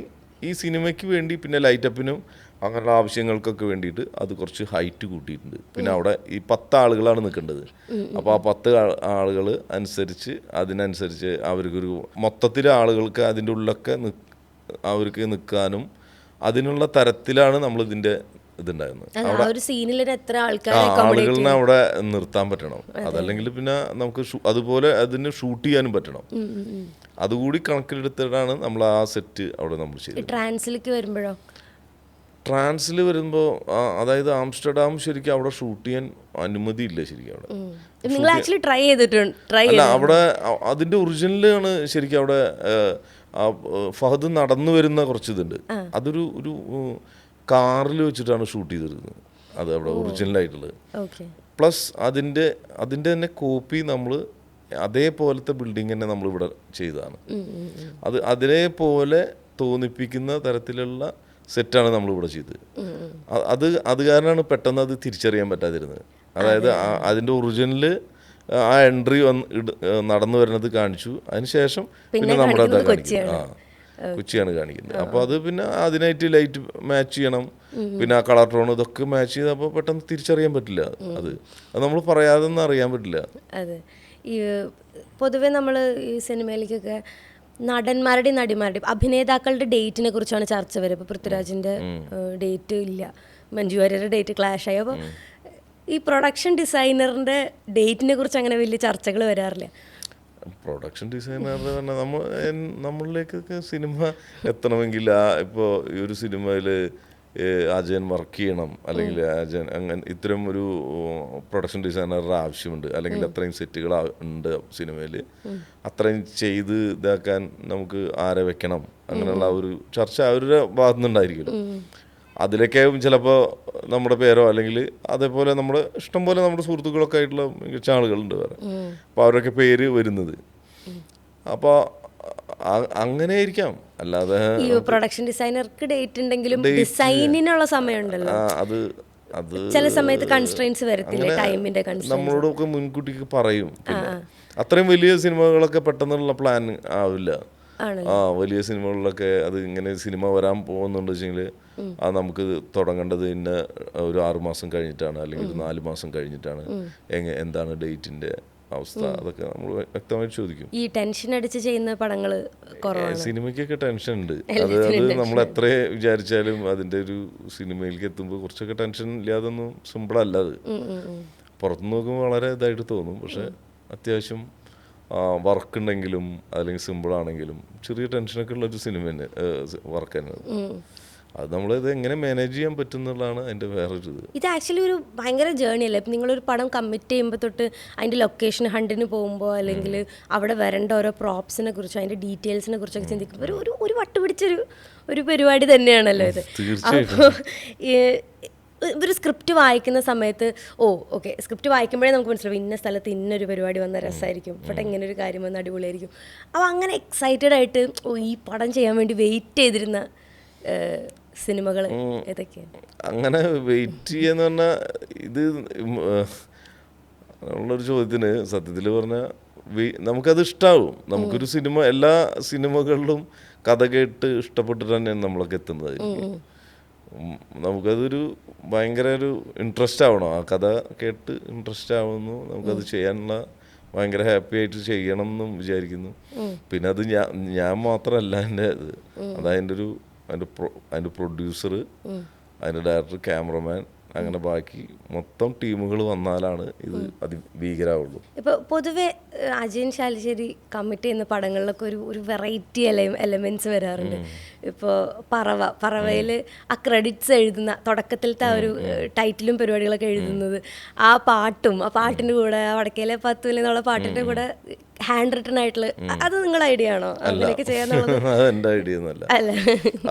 ഈ സിനിമയ്ക്ക് വേണ്ടി പിന്നെ ലൈറ്റപ്പിനും അങ്ങനെയുള്ള ആവശ്യങ്ങൾക്കൊക്കെ വേണ്ടിയിട്ട് അത് കുറച്ച് ഹൈറ്റ് കൂട്ടിയിട്ടുണ്ട്. പിന്നെ അവിടെ ഈ 10 ആളുകളാണ് നിൽക്കേണ്ടത്. അപ്പോൾ ആ 10 ആളുകൾ അനുസരിച്ച് അതിനനുസരിച്ച് അവർക്കൊരു മൊത്തത്തിൽ ആളുകൾക്ക് അതിൻ്റെ ഉള്ളിലൊക്കെ അവർക്ക് നിൽക്കാനും അതിനുള്ള തരത്തിലാണ് നമ്മൾ ഇതിൻ്റെ ഇതുണ്ടായിരുന്നത്. ആളുകളിനെ അവിടെ നിർത്താൻ പറ്റണം. അതല്ലെങ്കിൽ പിന്നെ നമുക്ക് അതുപോലെ അതിന് ഷൂട്ട് ചെയ്യാനും പറ്റണം. അതുകൂടി കണക്കിലെടുത്തിട്ടാണ് നമ്മൾ ആ സെറ്റ് അവിടെ നമ്മൾ ചെയ്തത്. ട്രാൻസിൽ വരുമ്പോൾ അതായത് ആംസ്റ്റർഡാം ശരിക്കും അവിടെ ഷൂട്ട് ചെയ്യാൻ അനുമതിയില്ല. ശരിക്കും അവിടെ അല്ല, അവിടെ അതിൻ്റെ ഒറിജിനലാണ് ശരിക്കും അവിടെ ഫഹദ് നടന്നു വരുന്ന കുറച്ച് ഇതുണ്ട്. അതൊരു കാറിൽ വെച്ചിട്ടാണ് ഷൂട്ട് ചെയ്തിരുന്നത്. അത് അവിടെ ഒറിജിനലായിട്ടുള്ളത്. പ്ലസ് അതിൻ്റെ തന്നെ കോപ്പി നമ്മൾ അതേപോലത്തെ ബിൽഡിംഗ് തന്നെ നമ്മൾ ഇവിടെ ചെയ്തതാണ്. അതേപോലെ തോന്നിപ്പിക്കുന്ന തരത്തിലുള്ള സെറ്റാണ് നമ്മളിവിടെ ചെയ്തത്. അത് കാരണമാണ് പെട്ടെന്ന് അത് തിരിച്ചറിയാൻ പറ്റാതിരുന്നത്. അതായത് അതിൻ്റെ ഒറിജിനൽ ആ എൻട്രി നടന്നു വരുന്നത് കാണിച്ചു, അതിനുശേഷം പിന്നെ നമ്മുടെ അതാ കാണിക്കുന്നത്. കൊച്ചിയാണ് കാണിക്കുന്നത്. അപ്പോൾ അത് പിന്നെ അതിനായിട്ട് ലൈറ്റ് മാച്ച് ചെയ്യണം, പിന്നെ ആ കളർ ടോൺ ഇതൊക്കെ മാച്ച് ചെയ്ത് അപ്പോൾ പെട്ടെന്ന് തിരിച്ചറിയാൻ പറ്റില്ല. അത് നമ്മൾ പറയാതെ ഒന്നും അറിയാൻ പറ്റില്ല. അതെ, ഈ പൊതുവെ നമ്മൾ ഈ സിനിമയിലേക്കൊക്കെ നടന്മാരുടെയും നടിമാരുടെയും അഭിനേതാക്കളുടെ ഡേറ്റിനെ കുറിച്ചാണ് ചർച്ച വരിക. ഇപ്പോൾ പൃഥ്വിരാജിൻ്റെ ഡേറ്റ് ഇല്ല, മഞ്ജു വാര്യരുടെ ഡേറ്റ് ക്ലാഷ് ആയി. അപ്പോൾ ഈ പ്രൊഡക്ഷൻ ഡിസൈനറിൻ്റെ ഡേറ്റിനെ കുറിച്ച് അങ്ങനെ വലിയ ചർച്ചകൾ വരാറില്ല. പ്രൊഡക്ഷൻ ഡിസൈനറുടെ തന്നെ നമ്മളിലേക്കൊക്കെ സിനിമ എത്തണമെങ്കിൽ ഇപ്പോൾ ഈ ഒരു സിനിമയിൽ അജയൻ വർക്ക് ചെയ്യണം, അല്ലെങ്കിൽ അജയൻ അങ്ങനെ ഇത്തരം ഒരു പ്രൊഡക്ഷൻ ഡിസൈനറുടെ ആവശ്യമുണ്ട്, അല്ലെങ്കിൽ അത്രയും സെറ്റുകൾ ഉണ്ട് സിനിമയിൽ, അത്രയും ചെയ്ത് ഇതാക്കാൻ നമുക്ക് ആരെ വെക്കണം, അങ്ങനെയുള്ള ഒരു ചർച്ച അവരുടെ ഭാഗത്തുനിന്നുണ്ടായിരിക്കുമല്ലോ. അതിലൊക്കെ ചിലപ്പോൾ നമ്മുടെ പേരോ അല്ലെങ്കിൽ അതേപോലെ നമ്മുടെ ഇഷ്ടംപോലെ നമ്മുടെ സുഹൃത്തുക്കളൊക്കെ ആയിട്ടുള്ള മികച്ച ആളുകളുണ്ട് വേറെ. അപ്പോൾ അവരൊക്കെ പേര് വരുന്നത്. അപ്പോൾ അങ്ങനെ ആയിരിക്കാം. അല്ലാതെ പ്രൊഡക്ഷൻ ഡിസൈനർക്ക് ഡേറ്റ് ഉണ്ടെങ്കിലും ഡിസൈനിനുള്ള സമയമുണ്ടല്ലോ, അത് ചില സമയത്ത് കൺസ്ട്രെയിൻസ് വരത്തില്ല, ടൈമിന്റെ കൺസ്ട്രെയിൻസ് നമ്മളോടൊക്കെ മുൻകൂട്ടി പറയും. പിന്നെ അത്രയും വലിയ സിനിമകളൊക്കെ പെട്ടെന്നുള്ള പ്ലാൻ ആവില്ല. വലിയ സിനിമകളിലൊക്കെ അത് ഇങ്ങനെ സിനിമ വരാൻ പോകുന്നുണ്ട് വെച്ചെങ്കിൽ അത് നമുക്ക് തുടങ്ങേണ്ടത് ഇന്ന ഒരു 6 മാസം കഴിഞ്ഞിട്ടാണ്, അല്ലെങ്കിൽ ഒരു 4 മാസം കഴിഞ്ഞിട്ടാണ്, എന്താണ് ഡേറ്റിന്റെ അവസ്ഥ, അതൊക്കെ നമ്മൾ വ്യക്തമായിട്ട് ചോദിക്കും. ഈ ടെൻഷൻ അടിച്ച് ചെയ്യുന്ന പടങ്ങൾ സിനിമയ്ക്കൊക്കെ ടെൻഷൻ ഉണ്ട്. അത് നമ്മൾ എത്ര വിചാരിച്ചാലും അതിന്റെ ഒരു സിനിമയിലേക്ക് എത്തുമ്പോൾ കുറച്ചൊക്കെ ടെൻഷൻ ഇല്ലാതൊന്നും സിമ്പിളല്ല. അത് പുറത്തുനിന്ന് നോക്കുമ്പോൾ വളരെ ഇതായിട്ട് തോന്നും, പക്ഷെ അത്യാവശ്യം വർക്ക് ഉണ്ടെങ്കിലും അല്ലെങ്കിൽ സിമ്പിളാണെങ്കിലും ചെറിയ ടെൻഷനൊക്കെ ഉള്ളൊരു സിനിമ തന്നെ വർക്ക് തന്നെ. അത് നമ്മളിത് എങ്ങനെ മാനേജ് ചെയ്യാൻ പറ്റുന്നതാണ് അതിൻ്റെ വേറൊരു ഇത്. ഇത് ആക്ച്വലി ഒരു ഭയങ്കര ജേർണി അല്ലേ? ഇപ്പം നിങ്ങളൊരു പടം കമ്മിറ്റ് ചെയ്യുമ്പോൾ തൊട്ട് അതിൻ്റെ ലൊക്കേഷൻ ഹണ്ടിന് പോകുമ്പോൾ അല്ലെങ്കിൽ അവിടെ വരേണ്ട ഓരോ പ്രോപ്സിനെ കുറിച്ചും അതിൻ്റെ ഡീറ്റെയിൽസിനെ കുറിച്ചൊക്കെ ചിന്തിക്കുമ്പോൾ ഒരു വട്ടുപിടിച്ചൊരു പരിപാടി തന്നെയാണല്ലോ ഇത്. തീർച്ചയായിട്ടും. ഒരു സ്ക്രിപ്റ്റ് വായിക്കുന്ന സമയത്ത് ഓക്കെ സ്ക്രിപ്റ്റ് വായിക്കുമ്പോഴേ നമുക്ക് മനസ്സിലാവും ഇന്ന സ്ഥലത്ത് ഇന്നൊരു പരിപാടി വന്ന രസമായിരിക്കും, പെട്ടെന്ന് ഇങ്ങനെ ഒരു കാര്യം വന്ന് അടിപൊളിയായിരിക്കും. അപ്പോൾ അങ്ങനെ എക്സൈറ്റഡ് ആയിട്ട് ഈ പടം ചെയ്യാൻ വേണ്ടി വെയിറ്റ് ചെയ്തിരുന്ന സിനിമകൾ ഏതൊക്കെയാണ്? അങ്ങനെ വെയിറ്റ് ചെയ്യാന്ന് പറഞ്ഞാൽ ഇത് ഉള്ളൊരു ചോദ്യത്തിന് സത്യത്തിൽ പറഞ്ഞാൽ നമുക്കത് ഇഷ്ടമാവും. നമുക്കൊരു സിനിമ എല്ലാ സിനിമകളിലും കഥ കേട്ട് ഇഷ്ടപ്പെട്ടിട്ട് തന്നെയാണ് നമ്മളൊക്കെ എത്തുന്നത്. നമുക്കതൊരു ഭയങ്കര ഒരു ഇൻട്രസ്റ്റ് ആവണം, ആ കഥ കേട്ട് ഇൻട്രസ്റ്റ് ആവുന്നു, നമുക്കത് ചെയ്യാനുള്ള ഭയങ്കര ഹാപ്പി ആയിട്ട് ചെയ്യണം എന്നും വിചാരിക്കുന്നു. പിന്നെ അത് ഞാൻ മാത്രമല്ല എൻ്റെ ഇത്, അതിൻ്റെ പ്രൊഡ്യൂസർ, അതിൻ്റെ ഡയറക്ടർ, ക്യാമറമാൻ, അങ്ങനെ ബാക്കി മൊത്തം ടീമുകൾ വന്നാലാണ് ഇത് അതിഭീകരമാവുള്ളൂ. ഇപ്പോൾ പൊതുവെ അജയൻ ശാലിശ്ശേരി കമ്മിറ്റ് ചെയ്യുന്ന പടങ്ങളിലൊക്കെ ഒരു വെറൈറ്റി എലമെൻറ്റ്സ് വരാറുണ്ട്. ഇപ്പോൾ പറവയിൽ ആ ക്രെഡിറ്റ്സ് എഴുതുന്ന തുടക്കത്തിലത്തെ ആ ഒരു ടൈറ്റിലും പരിപാടികളൊക്കെ എഴുതുന്നത്, ആ പാട്ടിൻ്റെ കൂടെ, ആ വടക്കേലെ പത്തുവിൽ എന്നുള്ള പാട്ടിൻ്റെ കൂടെ ഹാൻഡ് റിട്ടൺ ആയിട്ടുള്ള, അത് നിങ്ങളുടെ ഐഡിയ ആണോ അങ്ങനെയൊക്കെ ചെയ്യാന്നുള്ളത്? അത് എൻ്റെ ഐഡിയ ഒന്നുമല്ല.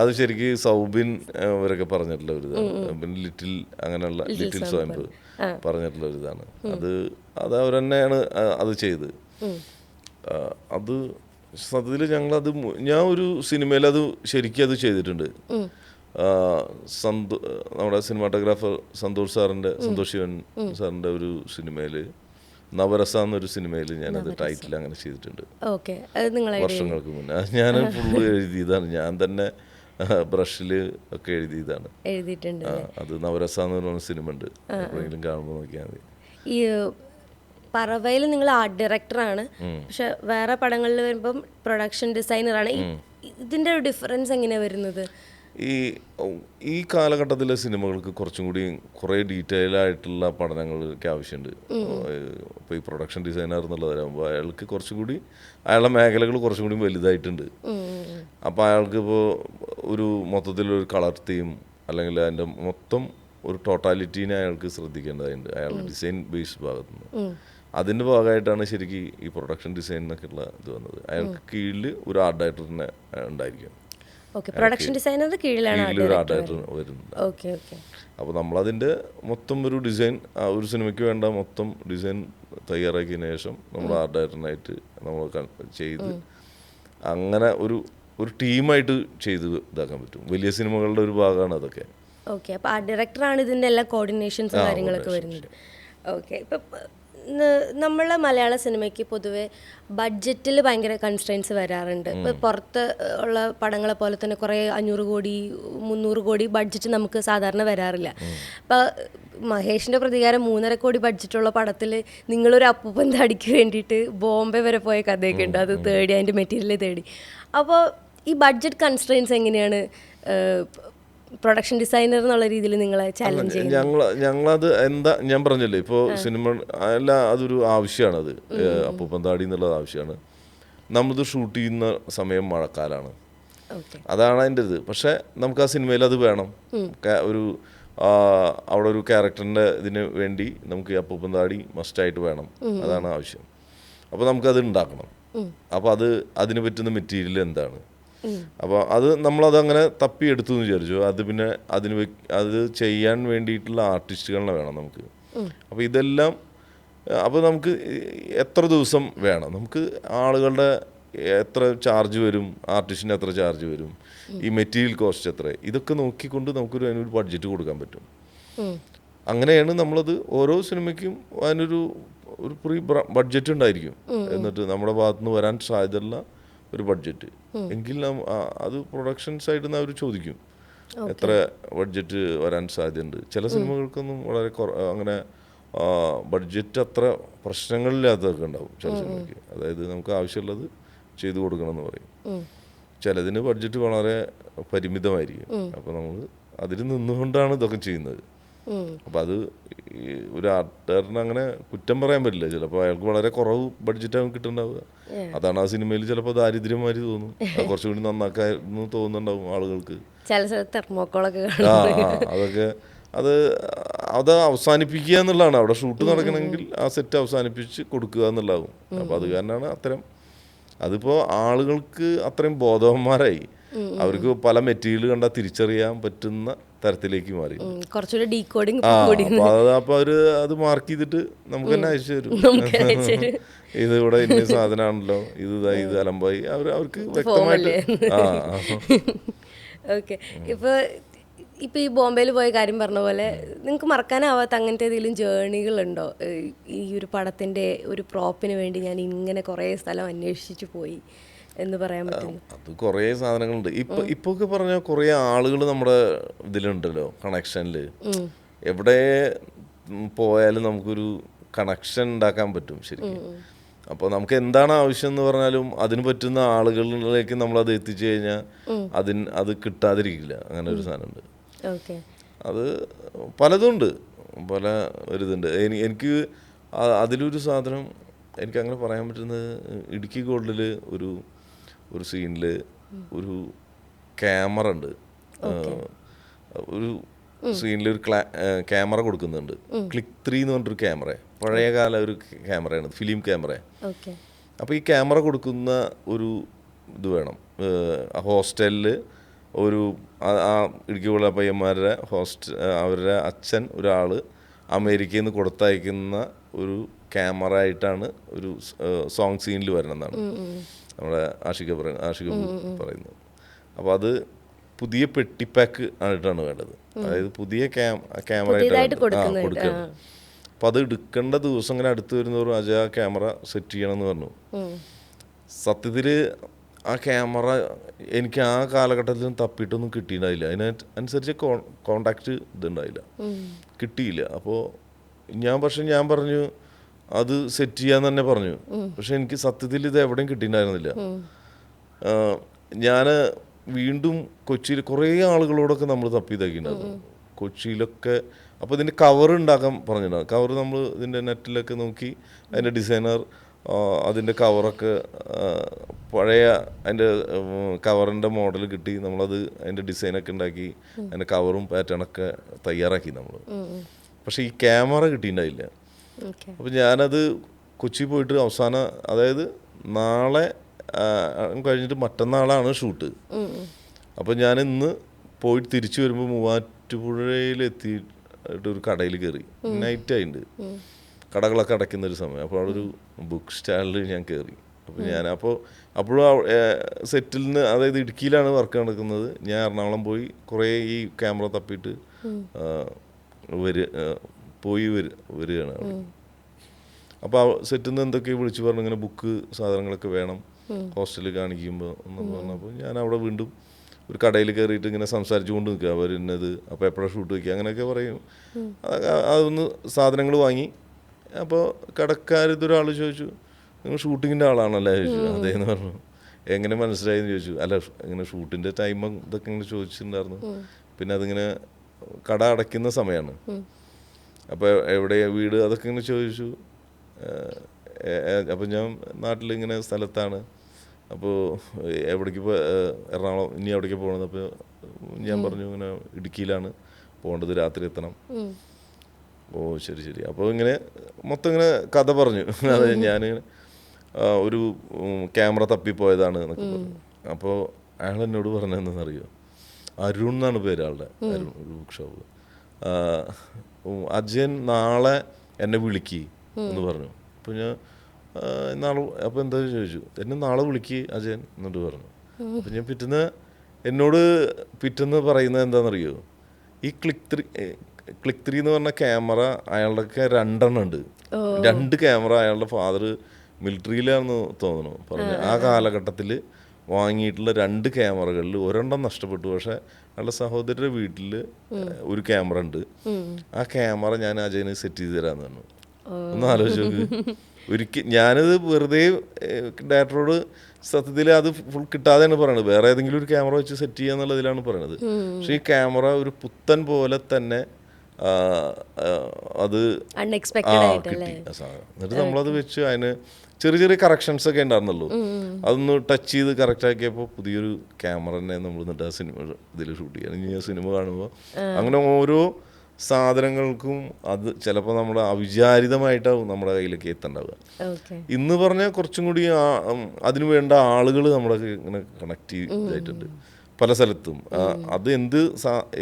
അത് ശരിക്കും സൗബിൻ അവരൊക്കെ പറഞ്ഞിട്ടുള്ള ഒരു ഇതാണ്. ലിറ്റിൽ സ്വയംപ് പറഞ്ഞിട്ടുള്ള ഒരു ഇതാണ്. അത് അവർ തന്നെയാണ് അത് ചെയ്ത്. അത് സത്യത്തിൽ ഞാൻ ഒരു സിനിമയിൽ അത് ശരിക്കും അത് ചെയ്തിട്ടുണ്ട്. നമ്മുടെ സിനിമാറ്റോഗ്രാഫർ സന്തോഷ് ശിവൻ സാറിൻ്റെ ഒരു സിനിമയിൽ, നവരസ എന്നൊരു സിനിമയിൽ ഞാനത് ടൈറ്റിൽ അങ്ങനെ ചെയ്തിട്ടുണ്ട് വർഷങ്ങൾക്ക് മുന്നേ. ഞാൻ ഫുള്ള് എഴുതിയതാണ്, ഞാൻ തന്നെ ബ്രഷിൽ ഒക്കെ എഴുതിയതാണ്. അത് നവരസ എന്ന് പറയുന്ന സിനിമ ഉണ്ട്, എപ്പോഴെങ്കിലും കാണുമ്പോൾ നോക്കിയാൽ മതി. ഈ പറവയിൽ നിങ്ങൾ ആർട്ട് ഡയറക്ടറാണ്, പക്ഷെ വേറെ പടങ്ങളിൽ വരുമ്പം പ്രൊഡക്ഷൻ ഡിസൈനറാണ്. ഇതിൻ്റെ ഒരു ഡിഫറൻസ് എങ്ങനെയാണ് വരുന്നത്? ഈ കാലഘട്ടത്തിലെ സിനിമകൾക്ക് കുറച്ചും കൂടി കുറേ ഡീറ്റെയിൽ ആയിട്ടുള്ള പഠനങ്ങൾക്ക് ആവശ്യമുണ്ട്. ഇപ്പോൾ ഈ പ്രൊഡക്ഷൻ ഡിസൈനർ എന്നുള്ളതാകുമ്പോൾ അയാൾക്ക് കുറച്ചും കൂടി അയാളുടെ മേഖലകൾ കുറച്ചും കൂടി വലുതായിട്ടുണ്ട്. അപ്പോൾ അയാൾക്ക് ഇപ്പോൾ ഒരു മൊത്തത്തിലൊരു കളർ തീം അല്ലെങ്കിൽ അതിൻ്റെ മൊത്തം ഒരു ടോട്ടാലിറ്റീനെ അയാൾക്ക് ശ്രദ്ധിക്കേണ്ടതായിട്ടുണ്ട് അയാളുടെ ഡിസൈൻ ബേസ്ഡ് ഭാഗത്തുനിന്ന്. അതിൻ്റെ ഭാഗമായിട്ടാണ് ശരിക്കും ഈ പ്രൊഡക്ഷൻ ഡിസൈൻ എന്നൊക്കെയുള്ള ഇത് വന്നത്. അയാൾക്ക് കീഴിൽ ഒരു ആർട്ട് ഡയറക്ടറിനെ ഉണ്ടായിരിക്കും. പ്രൊഡക്ഷൻ ഡിസൈനറുടെ കീഴിലാണ് ഒരു ആർട്ട് ഡയറക്ടർ വരുന്നത്. അപ്പോൾ നമ്മളതിൻ്റെ മൊത്തം ഒരു ഡിസൈൻ, ഒരു സിനിമയ്ക്ക് വേണ്ട മൊത്തം ഡിസൈൻ തയ്യാറാക്കിയതിന് ശേഷം നമ്മൾ ആർട്ട് ഡയറക്ടറിനായിട്ട് നമ്മൾ ചെയ്ത് അങ്ങനെ ഒരു ടീമായിട്ട് ചെയ്ത് ഇതാക്കാൻ പറ്റും. വലിയ സിനിമകളുടെ ഒരു ഭാഗമാണ് അതൊക്കെ. ഓക്കെ, അപ്പോൾ ആർട്ട് ഡയറക്ടറാണ് ഇതിൻ്റെ എല്ലാ കോർഡിനേഷൻസും കാര്യങ്ങളൊക്കെ വരുന്നത്. ഓക്കെ, ഇപ്പം നമ്മളെ മലയാള സിനിമയ്ക്ക് പൊതുവെ ബഡ്ജറ്റിൽ ഭയങ്കര കൺസ്ട്രെയിൻസ് വരാറുണ്ട്. ഇപ്പോൾ പുറത്ത് ഉള്ള പടങ്ങളെ പോലെ തന്നെ കുറേ 500 കോടി 300 കോടി ബഡ്ജറ്റ് നമുക്ക് സാധാരണ വരാറില്ല. അപ്പോൾ മഹേഷിൻ്റെ പ്രതികാരം 3.5 കോടി ബഡ്ജറ്റുള്ള പടത്തിൽ നിങ്ങളൊരു അപ്പൂപ്പൻ താടിക്ക് വേണ്ടിയിട്ട് ബോംബെ വരെ പോയ കഥയൊക്കെ ഉണ്ട്, അത് തേടി, അതിൻ്റെ മെറ്റീരിയൽ തേടി. അപ്പോൾ ഈ ബഡ്ജറ്റ് കൺസ്ട്രെയിൻസ് എങ്ങനെയാണ് പ്രൊഡക്ഷൻ ഡിസൈനർ എന്നുള്ള രീതിയിൽ നിങ്ങളെ ചാലഞ്ച് ചെയ്യുന്നത്? ഞങ്ങളത് ഞാൻ പറഞ്ഞില്ലേ, ഇപ്പോൾ സിനിമ അല്ല, അതൊരു ആവശ്യമാണത്. അപ്പൂപ്പൻ താടി എന്നുള്ളത് ആവശ്യമാണ്. നമ്മളിത് ഷൂട്ട് ചെയ്യുന്ന സമയം മഴക്കാലമാണ്, അതാണ് അതിൻ്റെ ഇത്. പക്ഷേ നമുക്ക് ആ സിനിമയിൽ അത് വേണം. അവിടെ ഒരു ക്യാരക്ടറിൻ്റെ ഇതിന് വേണ്ടി നമുക്ക് ഈ അപ്പൂപ്പൻ താടി മസ്റ്റായിട്ട് വേണം, അതാണ് ആവശ്യം. അപ്പോൾ നമുക്കത് ഉണ്ടാക്കണം. അപ്പോൾ അതിന് പറ്റുന്ന മെറ്റീരിയൽ എന്താണ്? അപ്പോൾ നമ്മളതങ്ങനെ തപ്പിയെടുത്തു എന്ന് വിചാരിച്ചു. പിന്നെ അത് ചെയ്യാൻ വേണ്ടിയിട്ടുള്ള ആർട്ടിസ്റ്റുകളെ വേണം നമുക്ക്. അപ്പോൾ ഇതെല്ലാം, അപ്പോൾ നമുക്ക് എത്ര ദിവസം വേണം, നമുക്ക് ആളുകളുടെ എത്ര ചാർജ് വരും, ആർട്ടിസ്റ്റിന് എത്ര ചാർജ് വരും, ഈ മെറ്റീരിയൽ കോസ്റ്റ് എത്ര, ഇതൊക്കെ നോക്കിക്കൊണ്ട് അതിനൊരു ബഡ്ജറ്റ് കൊടുക്കാൻ പറ്റും. അങ്ങനെയാണ് നമ്മളത് ഓരോ സിനിമയ്ക്കും അതിനൊരു പ്രീ ബഡ്ജറ്റ് ഉണ്ടായിരിക്കും. എന്നിട്ട് നമ്മുടെ ഭാഗത്തുനിന്ന് വരാൻ സാധ്യതയുള്ള ഒരു ബഡ്ജറ്റ് എങ്കിൽ അത് പ്രൊഡക്ഷൻ സൈഡിൽ നിന്ന് അവർ ചോദിക്കും എത്ര ബഡ്ജറ്റ് വരാൻ സാധ്യതയുണ്ട്. ചില സിനിമകൾക്കൊന്നും വളരെ അങ്ങനെ ബഡ്ജറ്റ് അത്ര പ്രശ്നങ്ങളില്ലാത്തതൊക്കെ ഉണ്ടാവും ചില സിനിമയ്ക്ക്. അതായത് നമുക്ക് ആവശ്യമുള്ളത് ചെയ്തു കൊടുക്കണം എന്ന് പറയും. ചിലതിന് ബഡ്ജറ്റ് വളരെ പരിമിതമായിരിക്കും. അപ്പോൾ നമ്മൾ അതിൽ നിന്നുകൊണ്ടാണ് ഇതൊക്കെ ചെയ്യുന്നത്. അപ്പോൾ അത് ഒരു ആർട്ടുകാരന് അങ്ങനെ കുറ്റം പറയാൻ പറ്റില്ല. ചിലപ്പോൾ അയാൾക്ക് വളരെ കുറവ് ബഡ്ജറ്റാണ് കിട്ടുന്നുണ്ടാവുക. അതാണ് ആ സിനിമയിൽ ചിലപ്പോൾ ദാരിദ്ര്യമാതിരി തോന്നും, കുറച്ചുകൂടി നന്നാക്കാന്ന് തോന്നുന്നുണ്ടാവും ആളുകൾക്ക്. അതൊക്കെ അത് അവസാനിപ്പിക്കുക എന്നുള്ളതാണ്. അവിടെ ഷൂട്ട് നടക്കണമെങ്കിൽ ആ സെറ്റ് അവസാനിപ്പിച്ച് കൊടുക്കുക എന്നുള്ളതാവും. അപ്പോൾ അത് കാരണമാണ് അത്തരം, അതിപ്പോൾ ആളുകൾക്ക് അത്രയും ബോധവന്മാരായി, അവർക്ക് പല മെറ്റീരിയൽ കണ്ടാൽ തിരിച്ചറിയാൻ പറ്റുന്ന തരത്തിലേക്ക് മാറി. അപ്പോൾ അവര് അത് മാർക്ക് ചെയ്തിട്ട് നമുക്ക് തന്നെ അയച്ചു തരും. ഇത് ഇവിടെ ഇന്ന സാധനമാണല്ലോ, ഇത് അലമ്പായി, അവർക്ക് വ്യക്തമായിട്ട്. ഓക്കെ, ഇപ്പോൾ ഈ ബോംബെയിൽ പോയ കാര്യം പറഞ്ഞ പോലെ നിങ്ങൾക്ക് മറക്കാനാവാത്ത അങ്ങനത്തെ ഏതെങ്കിലും ജേർണികളുണ്ടോ? ഈ ഒരു പടത്തിൻ്റെ ഒരു പ്രോപ്പിന് വേണ്ടി ഞാൻ ഇങ്ങനെ കുറേ സ്ഥലം അന്വേഷിച്ച് പോയി എന്ന് പറയാൻ പറ്റും. അത് കുറേ സാധനങ്ങളുണ്ട്. ഇപ്പോൾ ഒക്കെ പറഞ്ഞാൽ കുറേ ആളുകൾ നമ്മുടെ ഇതിലുണ്ടല്ലോ, കണക്ഷനിൽ. എവിടെ പോയാലും നമുക്കൊരു കണക്ഷൻ ഉണ്ടാക്കാൻ പറ്റും ശരിക്കും. അപ്പോൾ നമുക്ക് എന്താണ് ആവശ്യം എന്ന് പറഞ്ഞാലും അതിന് പറ്റുന്ന ആളുകളിലേക്ക് നമ്മളത് എത്തിച്ചു കഴിഞ്ഞാൽ അത് കിട്ടാതിരിക്കില്ല. അങ്ങനെ ഒരു സാധനമുണ്ട്. ഓക്കെ. അത് പലതുണ്ട്, പല ഒരിതുണ്ട്. എനിക്ക് അതിലൊരു സാധനം എനിക്ക് അങ്ങനെ പറയാൻ പറ്റുന്നത്, ഇടുക്കി ഗോൾഡിൽ ഒരു സീനിൽ ഒരു ക്യാമറ ഉണ്ട്. ഒരു സീനിൽ ഒരു ക്യാമറ കൊടുക്കുന്നുണ്ട്. ക്ലിക്ക് 3 എന്ന് പറഞ്ഞൊരു ക്യാമറ, പഴയകാല ഒരു ക്യാമറയാണ്, ഫിലിം ക്യാമറ. അപ്പോൾ ഈ ക്യാമറ കൊടുക്കുന്ന ഒരു ഇത് വേണം. ഹോസ്റ്റലിൽ ഒരു ആ ഇടുക്കിയുള്ള പയ്യന്മാരുടെ അവരുടെ അച്ഛൻ ഒരാൾ അമേരിക്കയിൽ നിന്ന് കൊടുത്തയക്കുന്ന ഒരു ക്യാമറ ആയിട്ടാണ് ഒരു സോങ് സീനിൽ വരണമെന്നാണ് നമ്മുടെ ആഷിക പറയുന്നത്. അപ്പോൾ അത് പുതിയ പെട്ടിപ്പാക്ക് ആയിട്ടാണ് വേണ്ടത്. അതായത് പുതിയ ക്യാമറ ആയിട്ടാണ് കൊടുക്കുന്നത്. അപ്പം അത് എടുക്കേണ്ട ദിവസം ഇങ്ങനെ അടുത്ത് വരുന്നവരും അജയ ക്യാമറ സെറ്റ് ചെയ്യണമെന്ന് പറഞ്ഞു. സത്യത്തിൽ ആ ക്യാമറ എനിക്ക് ആ കാലഘട്ടത്തിലും തപ്പിയിട്ടൊന്നും കിട്ടിയിട്ടുണ്ടായില്ല. അതിനനുസരിച്ച് കോണ്ടാക്ട് ഇതുണ്ടായില്ല, കിട്ടിയില്ല. അപ്പോൾ ഞാൻ പറഞ്ഞു അത് സെറ്റ് ചെയ്യാൻ തന്നെ പറഞ്ഞു. പക്ഷെ എനിക്ക് സത്യത്തിൽ ഇത് എവിടെയും കിട്ടിയിട്ടുണ്ടായിരുന്നില്ല. ഞാൻ വീണ്ടും കൊച്ചിയിൽ കുറേ ആളുകളോടൊക്കെ നമ്മൾ തപ്പി ഇതാക്കിയിട്ടുണ്ടായിരുന്നു കൊച്ചിയിലൊക്കെ. അപ്പോൾ ഇതിൻ്റെ കവർ ഉണ്ടാക്കാൻ പറഞ്ഞിട്ടുണ്ടാകും. കവർ നമ്മൾ ഇതിൻ്റെ നെറ്റിലൊക്കെ നോക്കി അതിൻ്റെ ഡിസൈനർ അതിൻ്റെ കവറൊക്കെ പഴയ അതിൻ്റെ കവറിൻ്റെ മോഡൽ കിട്ടി. നമ്മളത് അതിൻ്റെ ഡിസൈനൊക്കെ ഉണ്ടാക്കി അതിൻ്റെ കവറും പാറ്റേണൊക്കെ തയ്യാറാക്കി നമ്മൾ. പക്ഷേ ഈ ക്യാമറ കിട്ടിയിട്ടുണ്ടായില്ല. അപ്പോൾ ഞാനത് കൊച്ചി പോയിട്ട് അവസാനം, അതായത് നാളെ കഴിഞ്ഞിട്ട് മറ്റന്നാളാണ് ഷൂട്ട്. അപ്പോൾ ഞാൻ ഇന്ന് പോയിട്ട് തിരിച്ചു വരുമ്പോൾ മൂവാറ്റുപുഴയിലെത്തിയിട്ട് ഒരു കടയിൽ കയറി. നൈറ്റായിട്ടുണ്ട്, കടകളൊക്കെ അടയ്ക്കുന്നൊരു സമയം. അപ്പോൾ അവിടെ ഒരു ബുക്ക് സ്റ്റാളിൽ ഞാൻ കയറി. അപ്പോൾ അപ്പോഴും സെറ്റിൽ നിന്ന്, അതായത് ഇടുക്കിയിലാണ് വർക്ക് നടക്കുന്നത്, ഞാൻ എറണാകുളം പോയി കുറേ ഈ ക്യാമറ തപ്പിയിട്ട് വരികയാണ് അവിടെ. അപ്പോൾ സെറ്റിൽ നിന്ന് എന്തൊക്കെ വിളിച്ചു പറഞ്ഞു, ഇങ്ങനെ ബുക്ക് സാധനങ്ങളൊക്കെ വേണം ഹോസ്റ്റലിൽ കാണിക്കുമ്പോൾ എന്നൊക്കെ പറഞ്ഞപ്പോൾ ഞാൻ അവിടെ വീണ്ടും ഒരു കടയിൽ കയറിയിട്ട് ഇങ്ങനെ സംസാരിച്ചു കൊണ്ട് നിൽക്കുക. അവർ ഇന്നത് അപ്പോൾ എപ്പോഴാണ് ഷൂട്ട് വയ്ക്കുക അങ്ങനെയൊക്കെ പറയും. അതൊന്ന് സാധനങ്ങൾ വാങ്ങി. അപ്പോൾ കടക്കാരിതൊരാൾ ചോദിച്ചു, നിങ്ങൾ ഷൂട്ടിങ്ങിൻ്റെ ആളാണല്ലേ ചോദിച്ചു. അതേന്ന് പറഞ്ഞു. എങ്ങനെ മനസ്സിലായെന്ന് ചോദിച്ചു. അല്ല, ഇങ്ങനെ ഷൂട്ടിൻ്റെ ടൈം ഇതൊക്കെ ഇങ്ങനെ ചോദിച്ചിട്ടുണ്ടായിരുന്നു. പിന്നെ അതിങ്ങനെ കട അടയ്ക്കുന്ന സമയമാണ്. അപ്പോൾ എവിടെയാണ് വീട് അതൊക്കെ ഇങ്ങനെ ചോദിച്ചു. അപ്പോൾ ഞാൻ നാട്ടിലിങ്ങനെ സ്ഥലത്താണ്. അപ്പോൾ എവിടേക്ക് എറണാകുളം ഇനി എവിടേക്ക് പോകണത്? അപ്പോൾ ഞാൻ പറഞ്ഞു ഇങ്ങനെ ഇടുക്കിയിലാണ് പോകേണ്ടത്, രാത്രി എത്തണം. ഓ ശരി. അപ്പോൾ ഇങ്ങനെ മൊത്തം ഇങ്ങനെ കഥ പറഞ്ഞു. അത് ഞാൻ ഒരു ക്യാമറ തപ്പിപ്പോയതാണ് എന്നൊക്കെ പറഞ്ഞു. അപ്പോൾ അയാൾ എന്നോട് പറഞ്ഞതെന്നറിയോ, അരുൺ എന്നാണ് പേര് ആളുടെ, അരുൺ, ഒരു ബുക്ക് ഷോപ്പ്. അജയൻ നാളെ എന്നെ വിളിക്ക് എന്ന് പറഞ്ഞു. അപ്പോൾ ഞാൻ നാളെ, അപ്പോൾ എന്താ ചോദിച്ചു, എന്നെ നാളെ വിളിക്ക് അജയൻ എന്നിട്ട് പറഞ്ഞു. അപ്പം ഞാൻ പിറ്റേന്ന് പറയുന്നത് എന്താണെന്നറിയോ, ഈ ക്ലിക്ക് 3 എന്ന് പറഞ്ഞ ക്യാമറ അയാളുടെയൊക്കെ 2 എണ്ണം ഉണ്ട്. 2 ക്യാമറ അയാളുടെ ഫാദർ മിലിറ്ററിയിലാണെന്ന് തോന്നുന്നു പറഞ്ഞു. ആ കാലഘട്ടത്തിൽ വാങ്ങിയിട്ടുള്ള 2 ക്യാമറകളിൽ ഒരെണ്ണം നഷ്ടപ്പെട്ടു. പക്ഷെ അയാളുടെ സഹോദരിയുടെ വീട്ടിൽ ഒരു ക്യാമറ ഉണ്ട്. ആ ക്യാമറ ഞാൻ അജയന് സെറ്റ് ചെയ്ത് തരാമെന്ന് പറഞ്ഞു. ഒന്ന് ആലോചിച്ച് നോക്ക്. ഞാനത് വെറുതെ ഡയറക്ടറോട് സത്യത്തിൽ അത് ഫുൾ കിട്ടാതെയാണ് പറയണത്. വേറെ ഏതെങ്കിലും ഒരു ക്യാമറ വെച്ച് സെറ്റ് ചെയ്യുക എന്നുള്ളതിലാണ് പറയണത്. പക്ഷെ ഈ ക്യാമറ ഒരു പുത്തൻ പോലെ തന്നെ അത് കിട്ടി ആ സാധനം. എന്നിട്ട് നമ്മളത് വെച്ച് അതിന് ചെറിയ കറക്ഷൻസ് ഒക്കെ ഉണ്ടായിരുന്നുള്ളൂ. അതൊന്ന് ടച്ച് ചെയ്ത് കറക്റ്റ് ആക്കിയപ്പോൾ പുതിയൊരു ക്യാമറ തന്നെ നമ്മൾ എന്നിട്ട് ആ സിനിമ ഇതിൽ ഷൂട്ട് ചെയ്യാൻ. ഇനി ആ സിനിമ കാണുമ്പോൾ അങ്ങനെ ഓരോ സാധനങ്ങൾക്കും അത് ചിലപ്പോൾ നമ്മുടെ അവിചാരിതമായിട്ടാവും നമ്മുടെ കയ്യിലേക്ക് എത്തണ്ടാവുക. ഇന്ന് പറഞ്ഞാൽ കുറച്ചും കൂടി അതിനു വേണ്ട ആളുകൾ നമ്മുടെ ഇങ്ങനെ കണക്ട് ചെയ്തിട്ടുണ്ട് പല സ്ഥലത്തും. അത്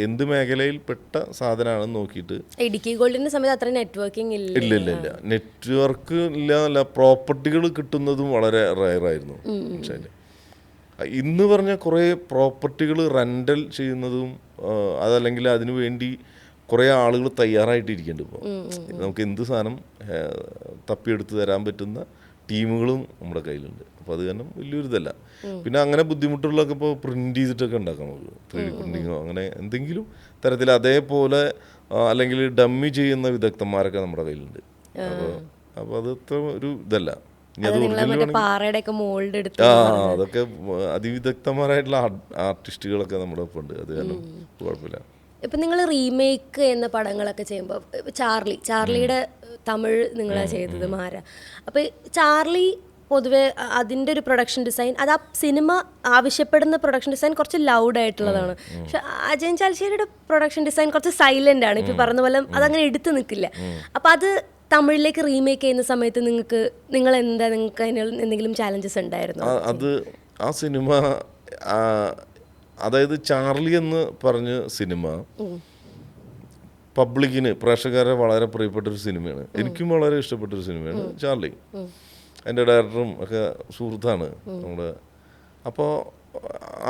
എന്ത് മേഖലയിൽ പെട്ട സാധനമാണെന്ന് നോക്കിയിട്ട്. ഇടുക്കി ഗോൾഡിന്റെ സമയത്ത് അത്ര നെറ്റ്വർക്കിംഗ് ഇല്ല. നെറ്റ്വർക്ക് ഇല്ല, പ്രോപ്പർട്ടികൾ കിട്ടുന്നതും വളരെ റയറായിരുന്നു. ഇന്ന് പറഞ്ഞാൽ കുറേ പ്രോപ്പർട്ടികൾ റെൻ്റൽ ചെയ്യുന്നതും അതല്ലെങ്കിൽ അതിനു വേണ്ടി കുറേ ആളുകൾ തയ്യാറായിട്ടിരിക്കുന്നുണ്ട്. ഇപ്പോൾ നമുക്ക് എന്ത് സാധനം തപ്പിയെടുത്ത് തരാൻ പറ്റുന്ന ടീമുകളും നമ്മുടെ കയ്യിലുണ്ട്. അപ്പോൾ അത് കാരണം വലിയൊരു ഇതല്ല. പിന്നെ അങ്ങനെ ബുദ്ധിമുട്ടുള്ളതൊക്കെ ഇപ്പോൾ പ്രിന്റ് ചെയ്തിട്ടൊക്കെ ഉണ്ടാക്കാം നമുക്ക്, 3D പ്രിന്റിങ്ങോ അങ്ങനെ എന്തെങ്കിലും തരത്തിൽ അതേപോലെ, അല്ലെങ്കിൽ ഡമ്മി ചെയ്യുന്ന വിദഗ്ധന്മാരൊക്കെ നമ്മുടെ കയ്യിലുണ്ട്. അപ്പോൾ അത് അത്ര ഒരു ഇതല്ല. പാറയുടെ ഒക്കെ മോൾഡ് എടുത്ത് അതൊക്കെ അതിവിദഗ്ധന്മാരായിട്ടുള്ള ആർട്ടിസ്റ്റുകളൊക്കെ നമ്മുടെ ഒപ്പം ഉണ്ട്. അത് കാരണം കുഴപ്പമില്ല. ഇപ്പം നിങ്ങൾ റീമേക്ക് എന്ന പടങ്ങളൊക്കെ ചെയ്യുമ്പോൾ ചാർലിയുടെ തമിഴ് നിങ്ങളാണ് ചെയ്തത് മാര. അപ്പോൾ ചാർലി പൊതുവെ അതിൻ്റെ ഒരു പ്രൊഡക്ഷൻ ഡിസൈൻ, അത് ആ സിനിമ ആവശ്യപ്പെടുന്ന പ്രൊഡക്ഷൻ ഡിസൈൻ കുറച്ച് ലൗഡായിട്ടുള്ളതാണ്. പക്ഷെ അജയൻ ചാലിശ്ശേരിയുടെ പ്രൊഡക്ഷൻ ഡിസൈൻ കുറച്ച് സൈലൻ്റ് ആണ്. ഇപ്പം പറഞ്ഞ പോലെ അതങ്ങനെ എടുത്തു നിൽക്കില്ല. അപ്പം അത് തമിഴിലേക്ക് റീമേക്ക് ചെയ്യുന്ന സമയത്ത് നിങ്ങൾക്ക് അതിന് എന്തെങ്കിലും ചാലഞ്ചസ് ഉണ്ടായിരുന്നു? അത് ആ സിനിമ, അതായത് ചാർലി എന്ന് പറഞ്ഞ സിനിമ പബ്ലിക്കിന്, പ്രേക്ഷകരെ വളരെ പ്രിയപ്പെട്ടൊരു സിനിമയാണ്. എനിക്കും വളരെ ഇഷ്ടപ്പെട്ടൊരു സിനിമയാണ് ചാർലി. എൻ്റെ ഡയറക്ടറും ഒക്കെ സുഹൃത്താണ് നമ്മുടെ. അപ്പോൾ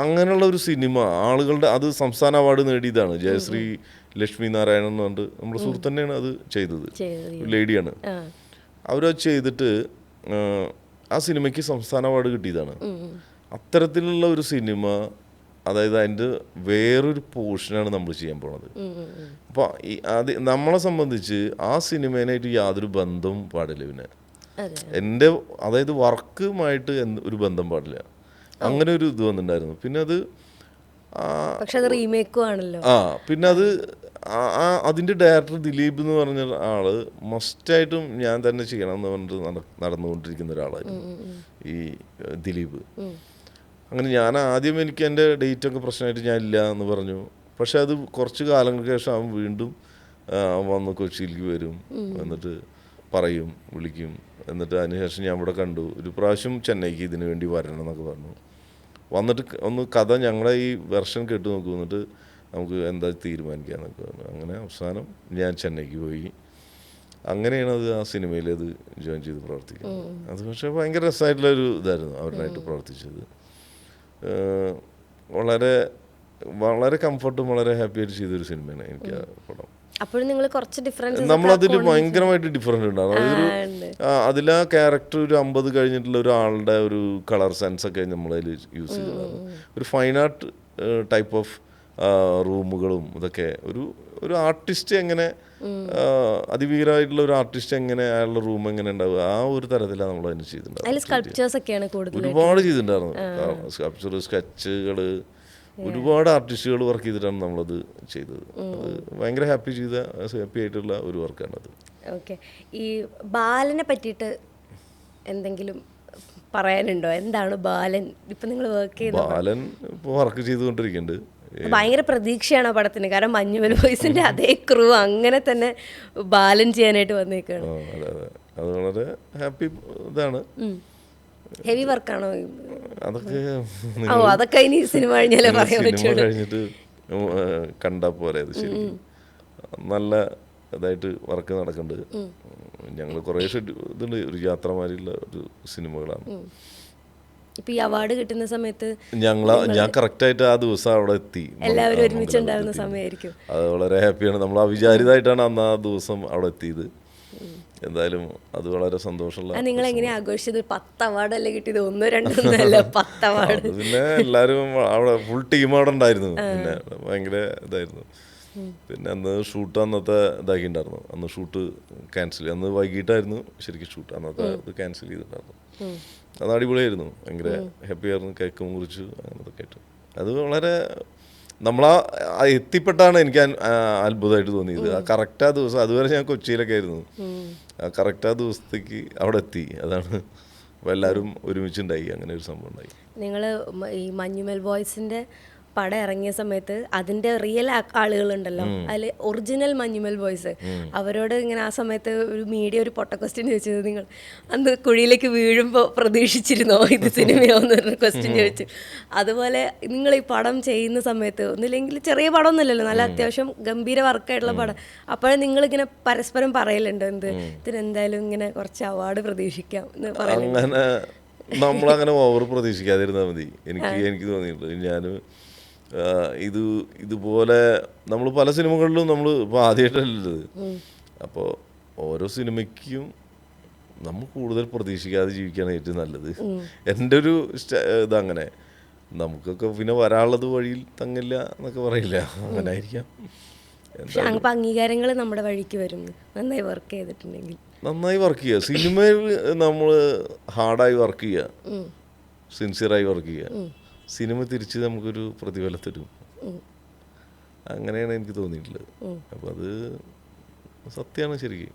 അങ്ങനെയുള്ള ഒരു സിനിമ ആളുകളുടെ, അത് സംസ്ഥാന അവാർഡ് നേടിയതാണ്. ജയശ്രീ ലക്ഷ്മി നാരായണൻ എന്ന് പറഞ്ഞിട്ട് നമ്മുടെ സുഹൃത്ത് തന്നെയാണ് അത് ചെയ്തത്, ലേഡിയാണ്. അവരത് ചെയ്തിട്ട് ആ സിനിമയ്ക്ക് സംസ്ഥാന അവാർഡ് കിട്ടിയതാണ്. അത്തരത്തിലുള്ള ഒരു സിനിമ, അതായത് അതിൻ്റെ വേറൊരു പോർഷനാണ് നമ്മൾ ചെയ്യാൻ പോണത്. അപ്പോൾ അത് നമ്മളെ സംബന്ധിച്ച് ആ സിനിമേനായിട്ട് യാതൊരു ബന്ധവും പാടില്ല. പിന്നെ എൻ്റെ, അതായത് വർക്കുമായിട്ട് ഒരു ബന്ധം പാടില്ല. അങ്ങനെ ഒരു ഇത് വന്നിട്ടുണ്ടായിരുന്നു. പിന്നെ അത് റീമേക്കും ആണല്ലോ. പിന്നെ അത് അതിൻ്റെ ഡയറക്ടർ ദിലീപ് എന്ന് പറഞ്ഞ ആള് മസ്റ്റായിട്ടും ഞാൻ തന്നെ ചെയ്യണം എന്ന് പറഞ്ഞിട്ട് നടന്നുകൊണ്ടിരിക്കുന്ന ഒരാളായിരുന്നു ഈ ദിലീപ്. അങ്ങനെ ഞാൻ ആദ്യം, എനിക്ക് എൻ്റെ ഡേറ്റൊക്കെ പ്രശ്നമായിട്ട് ഞാൻ ഇല്ല എന്ന് പറഞ്ഞു. പക്ഷെ അത് കുറച്ച് കാലങ്ങൾക്ക് ശേഷം അവൻ വീണ്ടും വന്ന് കൊച്ചിയിലേക്ക് വരും, എന്നിട്ട് പറയും, വിളിക്കും. എന്നിട്ട് അതിനുശേഷം ഞാൻ ഇവിടെ കണ്ടു, ഒരു പ്രാവശ്യം ചെന്നൈക്ക് ഇതിനു വേണ്ടി വരണം എന്നൊക്കെ പറഞ്ഞു. വന്നിട്ട് ഒന്ന് കഥ ഞങ്ങളെ ഈ വെർഷൻ കേട്ട് നോക്കും, എന്നിട്ട് നമുക്ക് എന്താ തീരുമാനിക്കാമെന്നൊക്കെ പറഞ്ഞു. അങ്ങനെ അവസാനം ഞാൻ ചെന്നൈക്ക് പോയി. അങ്ങനെയാണ് അത് ആ സിനിമയിൽ അത് ജോയിൻ ചെയ്ത് പ്രവർത്തിക്കുന്നത്. അത് പക്ഷേ ഭയങ്കര രസമായിട്ടുള്ളൊരു ഇതായിരുന്നു അവരുമായിട്ട് പ്രവർത്തിച്ചത്. വളരെ വളരെ കംഫർട്ടും വളരെ ഹാപ്പി ആയിട്ട് ചെയ്തൊരു സിനിമയാണ് എനിക്ക് ആ പടം. അപ്പോഴും നിങ്ങൾ കുറച്ച് ഡിഫറൻസ്, നമ്മളതിൽ ഭയങ്കരമായിട്ട് ഡിഫറൻറ്റ് ഉണ്ടാകും. അതൊരു അതിൽ ആ ക്യാരക്ടർ ഒരു 50 കഴിഞ്ഞിട്ടുള്ള ഒരാളുടെ ഒരു കളർ സെൻസ് ഒക്കെ നമ്മളതിൽ യൂസ് ചെയ്തതാണ്. ഒരു ഫൈൻ ആർട്ട് ടൈപ്പ് ഓഫ് റൂമുകളും ഇതൊക്കെ ഒരു ആർട്ടിസ്റ്റ് എങ്ങനെ, അതിഭീകരമായിട്ടുള്ള ഒരു ആർട്ടിസ്റ്റ് എങ്ങനെ അയാളുടെ റൂം എങ്ങനെ ഉണ്ടാവുക, ആ ഒരു തരത്തിലാണ് നമ്മൾ അതിന് ചെയ്തിട്ടുണ്ടായിരുന്നു. ഒരുപാട് ചെയ്തിട്ടുണ്ടായിരുന്നു. സ്കൾപ്ചർ, സ്കെച്ചുകൾ, ഒരുപാട് ആർട്ടിസ്റ്റുകൾ വർക്ക് ചെയ്തിട്ടാണ് നമ്മളത് ചെയ്തത്. അത് ഭയങ്കര ഹാപ്പി ആയിട്ടുള്ള ഒരു വർക്കാണത്. ഓക്കെ. ഈ ബാലനെ പറ്റിയിട്ട് എന്തെങ്കിലും പറയാനുണ്ടോ? എന്താണ് ബാലൻ ഇപ്പം നിങ്ങൾ വർക്ക് ചെയ്യുന്നത്? ബാലൻ ഇപ്പോൾ വർക്ക് ചെയ്തുകൊണ്ടിരിക്കുന്നുണ്ട്. ഭയങ്കര പ്രതീക്ഷയാണ് പടത്തിന്. കാരണം മഞ്ഞുമൽ ബോയ്സിന്റെ അതേ ക്രൂ അങ്ങനെ തന്നെ ബാലൻ ചെയ്യാനായിട്ട് വന്നേക്കാണ്. അത് വളരെ ഹാപ്പി ഇതാണ്. ഹെവി വർക്കാണോ അതൊക്കെ? ഇനി സിനിമ കഴിഞ്ഞാലേ പറയാൻ പറ്റുള്ളൂ. കഴിഞ്ഞിട്ട് കണ്ടാൽ പോരെ. അത് ശരിക്കും നല്ല ഇതായിട്ട് വർക്ക് നടക്കുന്നുണ്ട്. ഞങ്ങൾ കുറേ ഇതുണ്ട്, ഒരു യാത്രമാരിയുള്ള ഒരു സിനിമകളാണ്. ഇപ്പൊ ഈ അവാർഡ് കിട്ടുന്ന സമയത്ത് ഞാൻ കറക്റ്റായിട്ട് ആ ദിവസം അവിടെ എത്തി. എല്ലാവരും ഒരുമിച്ചുണ്ടാകുന്ന സമയമായിരിക്കും. അത് വളരെ ഹാപ്പിയാണ്. നമ്മൾ അവിചാരിതമായിട്ടാണ് അന്ന് ആ ദിവസം അവിടെ എത്തിയത്. എന്തായാലും അത് വളരെ സന്തോഷമുള്ള. നിങ്ങൾ എങ്ങനെയാ ആഘോഷിച്ചത്? 10 അവാർഡല്ലേ കിട്ടിയത്, 1, 2 അല്ല 10 അവാർഡ്. പിന്നെ എല്ലാവരും അവിടെ ഫുൾ ടീം അവിടെ ഉണ്ടായിരുന്നു. പിന്നെ ഭയങ്കര ഇതായിരുന്നു. പിന്നെ അന്ന് ഷൂട്ട് അന്നത്തെ ഇതാക്കിയിട്ടുണ്ടായിരുന്നു. അന്ന് ഷൂട്ട് ക്യാൻസൽ, അന്ന് വൈകിട്ടായിരുന്നു ശരിക്കും ഷൂട്ട്. അന്നത്തെ ഇത് ക്യാൻസൽ ചെയ്തിട്ടുണ്ടായിരുന്നു. അത് അടിപൊളിയായിരുന്നു. ഭയങ്കര ഹാപ്പി ആയിരുന്നു. കേക്ക് മുറിച്ചു, അങ്ങനത്തെ ആയിട്ട്. അത് വളരെ നമ്മളാ എത്തിപ്പെട്ടാണ് എനിക്ക് അത്ഭുതമായിട്ട് തോന്നിയത്. ആ കറക്റ്റ് ആ ദിവസം, അതുവരെ ഞാൻ കൊച്ചിയിലൊക്കെ ആയിരുന്നു. ആ കറക്റ്റ് ആ ദിവസത്തേക്ക് അവിടെ എത്തി. അതാണ്. അപ്പോൾ എല്ലാവരും ഒരുമിച്ചുണ്ടായി. അങ്ങനെ ഒരു സംഭവം ഉണ്ടായി. നിങ്ങൾ ഈ മഞ്ഞുമൽ ബോയ്സിൻ്റെ പടം ഇറങ്ങിയ സമയത്ത് അതിൻ്റെ റിയൽ ആളുകളുണ്ടല്ലോ, അതിൽ ഒറിജിനൽ മഞ്ഞുമൽ ബോയ്സ്, അവരോട് ഇങ്ങനെ ആ സമയത്ത് ഒരു മീഡിയ ഒരു പൊട്ട ക്വസ്റ്റ്യൻ ചോദിച്ചത്, നിങ്ങൾ അന്ന് കുഴിയിലേക്ക് വീഴുമ്പോൾ പ്രതീക്ഷിച്ചിരുന്നോ ഇത് സിനിമയോ എന്നൊരു ക്വസ്റ്റ്യൻ ചോദിച്ചു. അതുപോലെ നിങ്ങൾ ഈ പടം ചെയ്യുന്ന സമയത്ത്, ഒന്നുമില്ലെങ്കിൽ ചെറിയ പടമൊന്നുമില്ലല്ലോ, നല്ല അത്യാവശ്യം ഗംഭീര വർക്കായിട്ടുള്ള പടം, അപ്പോഴേ നിങ്ങളിങ്ങനെ പരസ്പരം പറയലുണ്ടോ ഇതിനെന്തായാലും ഇങ്ങനെ കുറച്ച് അവാർഡ് പ്രതീക്ഷിക്കാം എന്ന് പറയുന്നത്? നമ്മളങ്ങനെ ഓവർ പ്രതീക്ഷിക്കാതിരുന്നാൽ മതി. എനിക്ക് തോന്നിയിട്ടുണ്ട്. ഞാൻ ഇതുപോലെ നമ്മൾ പല സിനിമകളിലും നമ്മൾ ഇപ്പോൾ ആദ്യമായിട്ടല്ലത്. അപ്പോൾ ഓരോ സിനിമയ്ക്കും നമ്മൾ കൂടുതൽ പ്രതീക്ഷിക്കാതെ ജീവിക്കുകയാണ് ഏറ്റവും നല്ലത്. എൻ്റെ ഒരു ഇതങ്ങനെ. നമുക്കൊക്കെ പിന്നെ വരാനുള്ളത് വഴിയിൽ തങ്ങില്ല എന്നൊക്കെ പറയില്ല, അങ്ങനെ ആയിരിക്കാം. പക്ഷെ അപ്പം അംഗീകാരങ്ങൾ നമ്മുടെ വഴിക്ക് വരും നന്നായി വർക്ക് ചെയ്തിട്ടുണ്ടെങ്കിൽ. നന്നായി വർക്ക് ചെയ്യുക, സിനിമയിൽ നമ്മൾ ഹാർഡായി വർക്ക് ചെയ്യുക, സിൻസിയറായി വർക്ക് ചെയ്യുക, സിനിമ തിരിച്ച് നമുക്കൊരു പ്രതിഫലം തരും. അങ്ങനെയാണ് എനിക്ക് തോന്നിയിട്ടുള്ളത്. അപ്പം അത് സത്യമാണ് ശരിക്കും.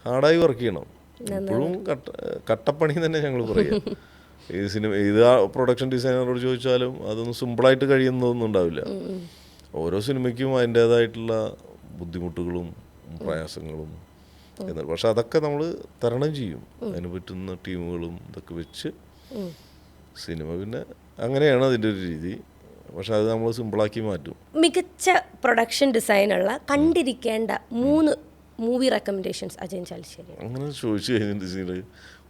ഹാർഡായി വർക്ക് ചെയ്യണം, എപ്പോഴും കട്ടപ്പണി തന്നെ ഞങ്ങൾ പറയുക. ഈ സിനിമ ഏത് പ്രൊഡക്ഷൻ ഡിസൈനറോട് ചോദിച്ചാലും അതൊന്നും സിമ്പിളായിട്ട് കഴിയുന്നതൊന്നും ഉണ്ടാവില്ല. ഓരോ സിനിമയ്ക്കും അതിൻ്റേതായിട്ടുള്ള ബുദ്ധിമുട്ടുകളും പ്രയാസങ്ങളും എന്നാൽ പക്ഷെ അതൊക്കെ നമ്മൾ തരണം ചെയ്യും. അതിന് പറ്റുന്ന ടീമുകളും ഇതൊക്കെ വെച്ച് സിനിമ പിന്നെ അങ്ങനെയാണ് അതിൻ്റെ ഒരു രീതി. പക്ഷെ അത് നമ്മൾ സിമ്പിളാക്കി മാറ്റും. മികച്ച പ്രൊഡക്ഷൻ ഡിസൈനുള്ള കണ്ടിരിക്കേണ്ട 3 മൂവി റെക്കമെൻഡേഷൻസ് അജയൻ ചാലിശ്ശേരി. അങ്ങനെ ചോദിച്ചു കഴിഞ്ഞിട്ടുണ്ടെങ്കിൽ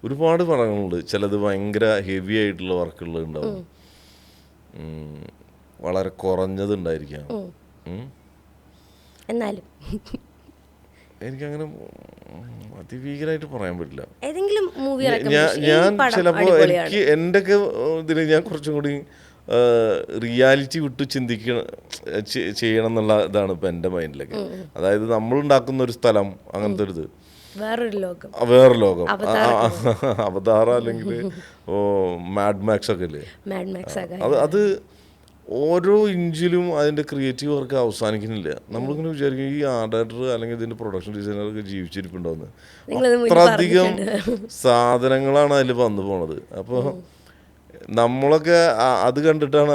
ഒരുപാട് പടങ്ങളുണ്ട്. ചിലത് ഭയങ്കര ഹെവി ആയിട്ടുള്ള വർക്കുകൾ ഉണ്ടാവും, വളരെ കുറഞ്ഞതുണ്ടായിരിക്കാം. എന്നാലും എനിക്കങ്ങനെ അതിഭീകരമായിട്ട് പറയാൻ പറ്റില്ല. ഏതെങ്കിലും മൂവി ഞാൻ ചിലപ്പോൾ എനിക്ക് എൻ്റെ ഒക്കെ ഇതിൽ ഞാൻ കുറച്ചും കൂടി റിയാലിറ്റി വിട്ട് ചെയ്യണം എന്നുള്ള ഇതാണ് ഇപ്പം എൻ്റെ മൈൻഡിലൊക്കെ. അതായത് നമ്മളുണ്ടാക്കുന്ന ഒരു സ്ഥലം, അങ്ങനത്തെ ഒരു ഇത്, വേറൊരു ലോകം, അവതാർ അല്ലെങ്കിൽ മാഡ് മാക്സ് ഒക്കെ അല്ലേ, അത് ഓരോ ഇഞ്ചിലും അതിൻ്റെ ക്രിയേറ്റീവ് വർക്ക് അവസാനിക്കുന്നില്ല. നമ്മളിങ്ങനെ വിചാരിക്കും ഈ ആർട്ട് ഡയറക്ടർ അല്ലെങ്കിൽ ഇതിൻ്റെ പ്രൊഡക്ഷൻ ഡിസൈനറൊക്കെ ജീവിച്ചിരിപ്പുണ്ടാവുന്നത്. അത്രയധികം സാധനങ്ങളാണ് അതിൽ വന്നു പോണത്. അപ്പോൾ നമ്മളൊക്കെ അത് കണ്ടിട്ടാണ്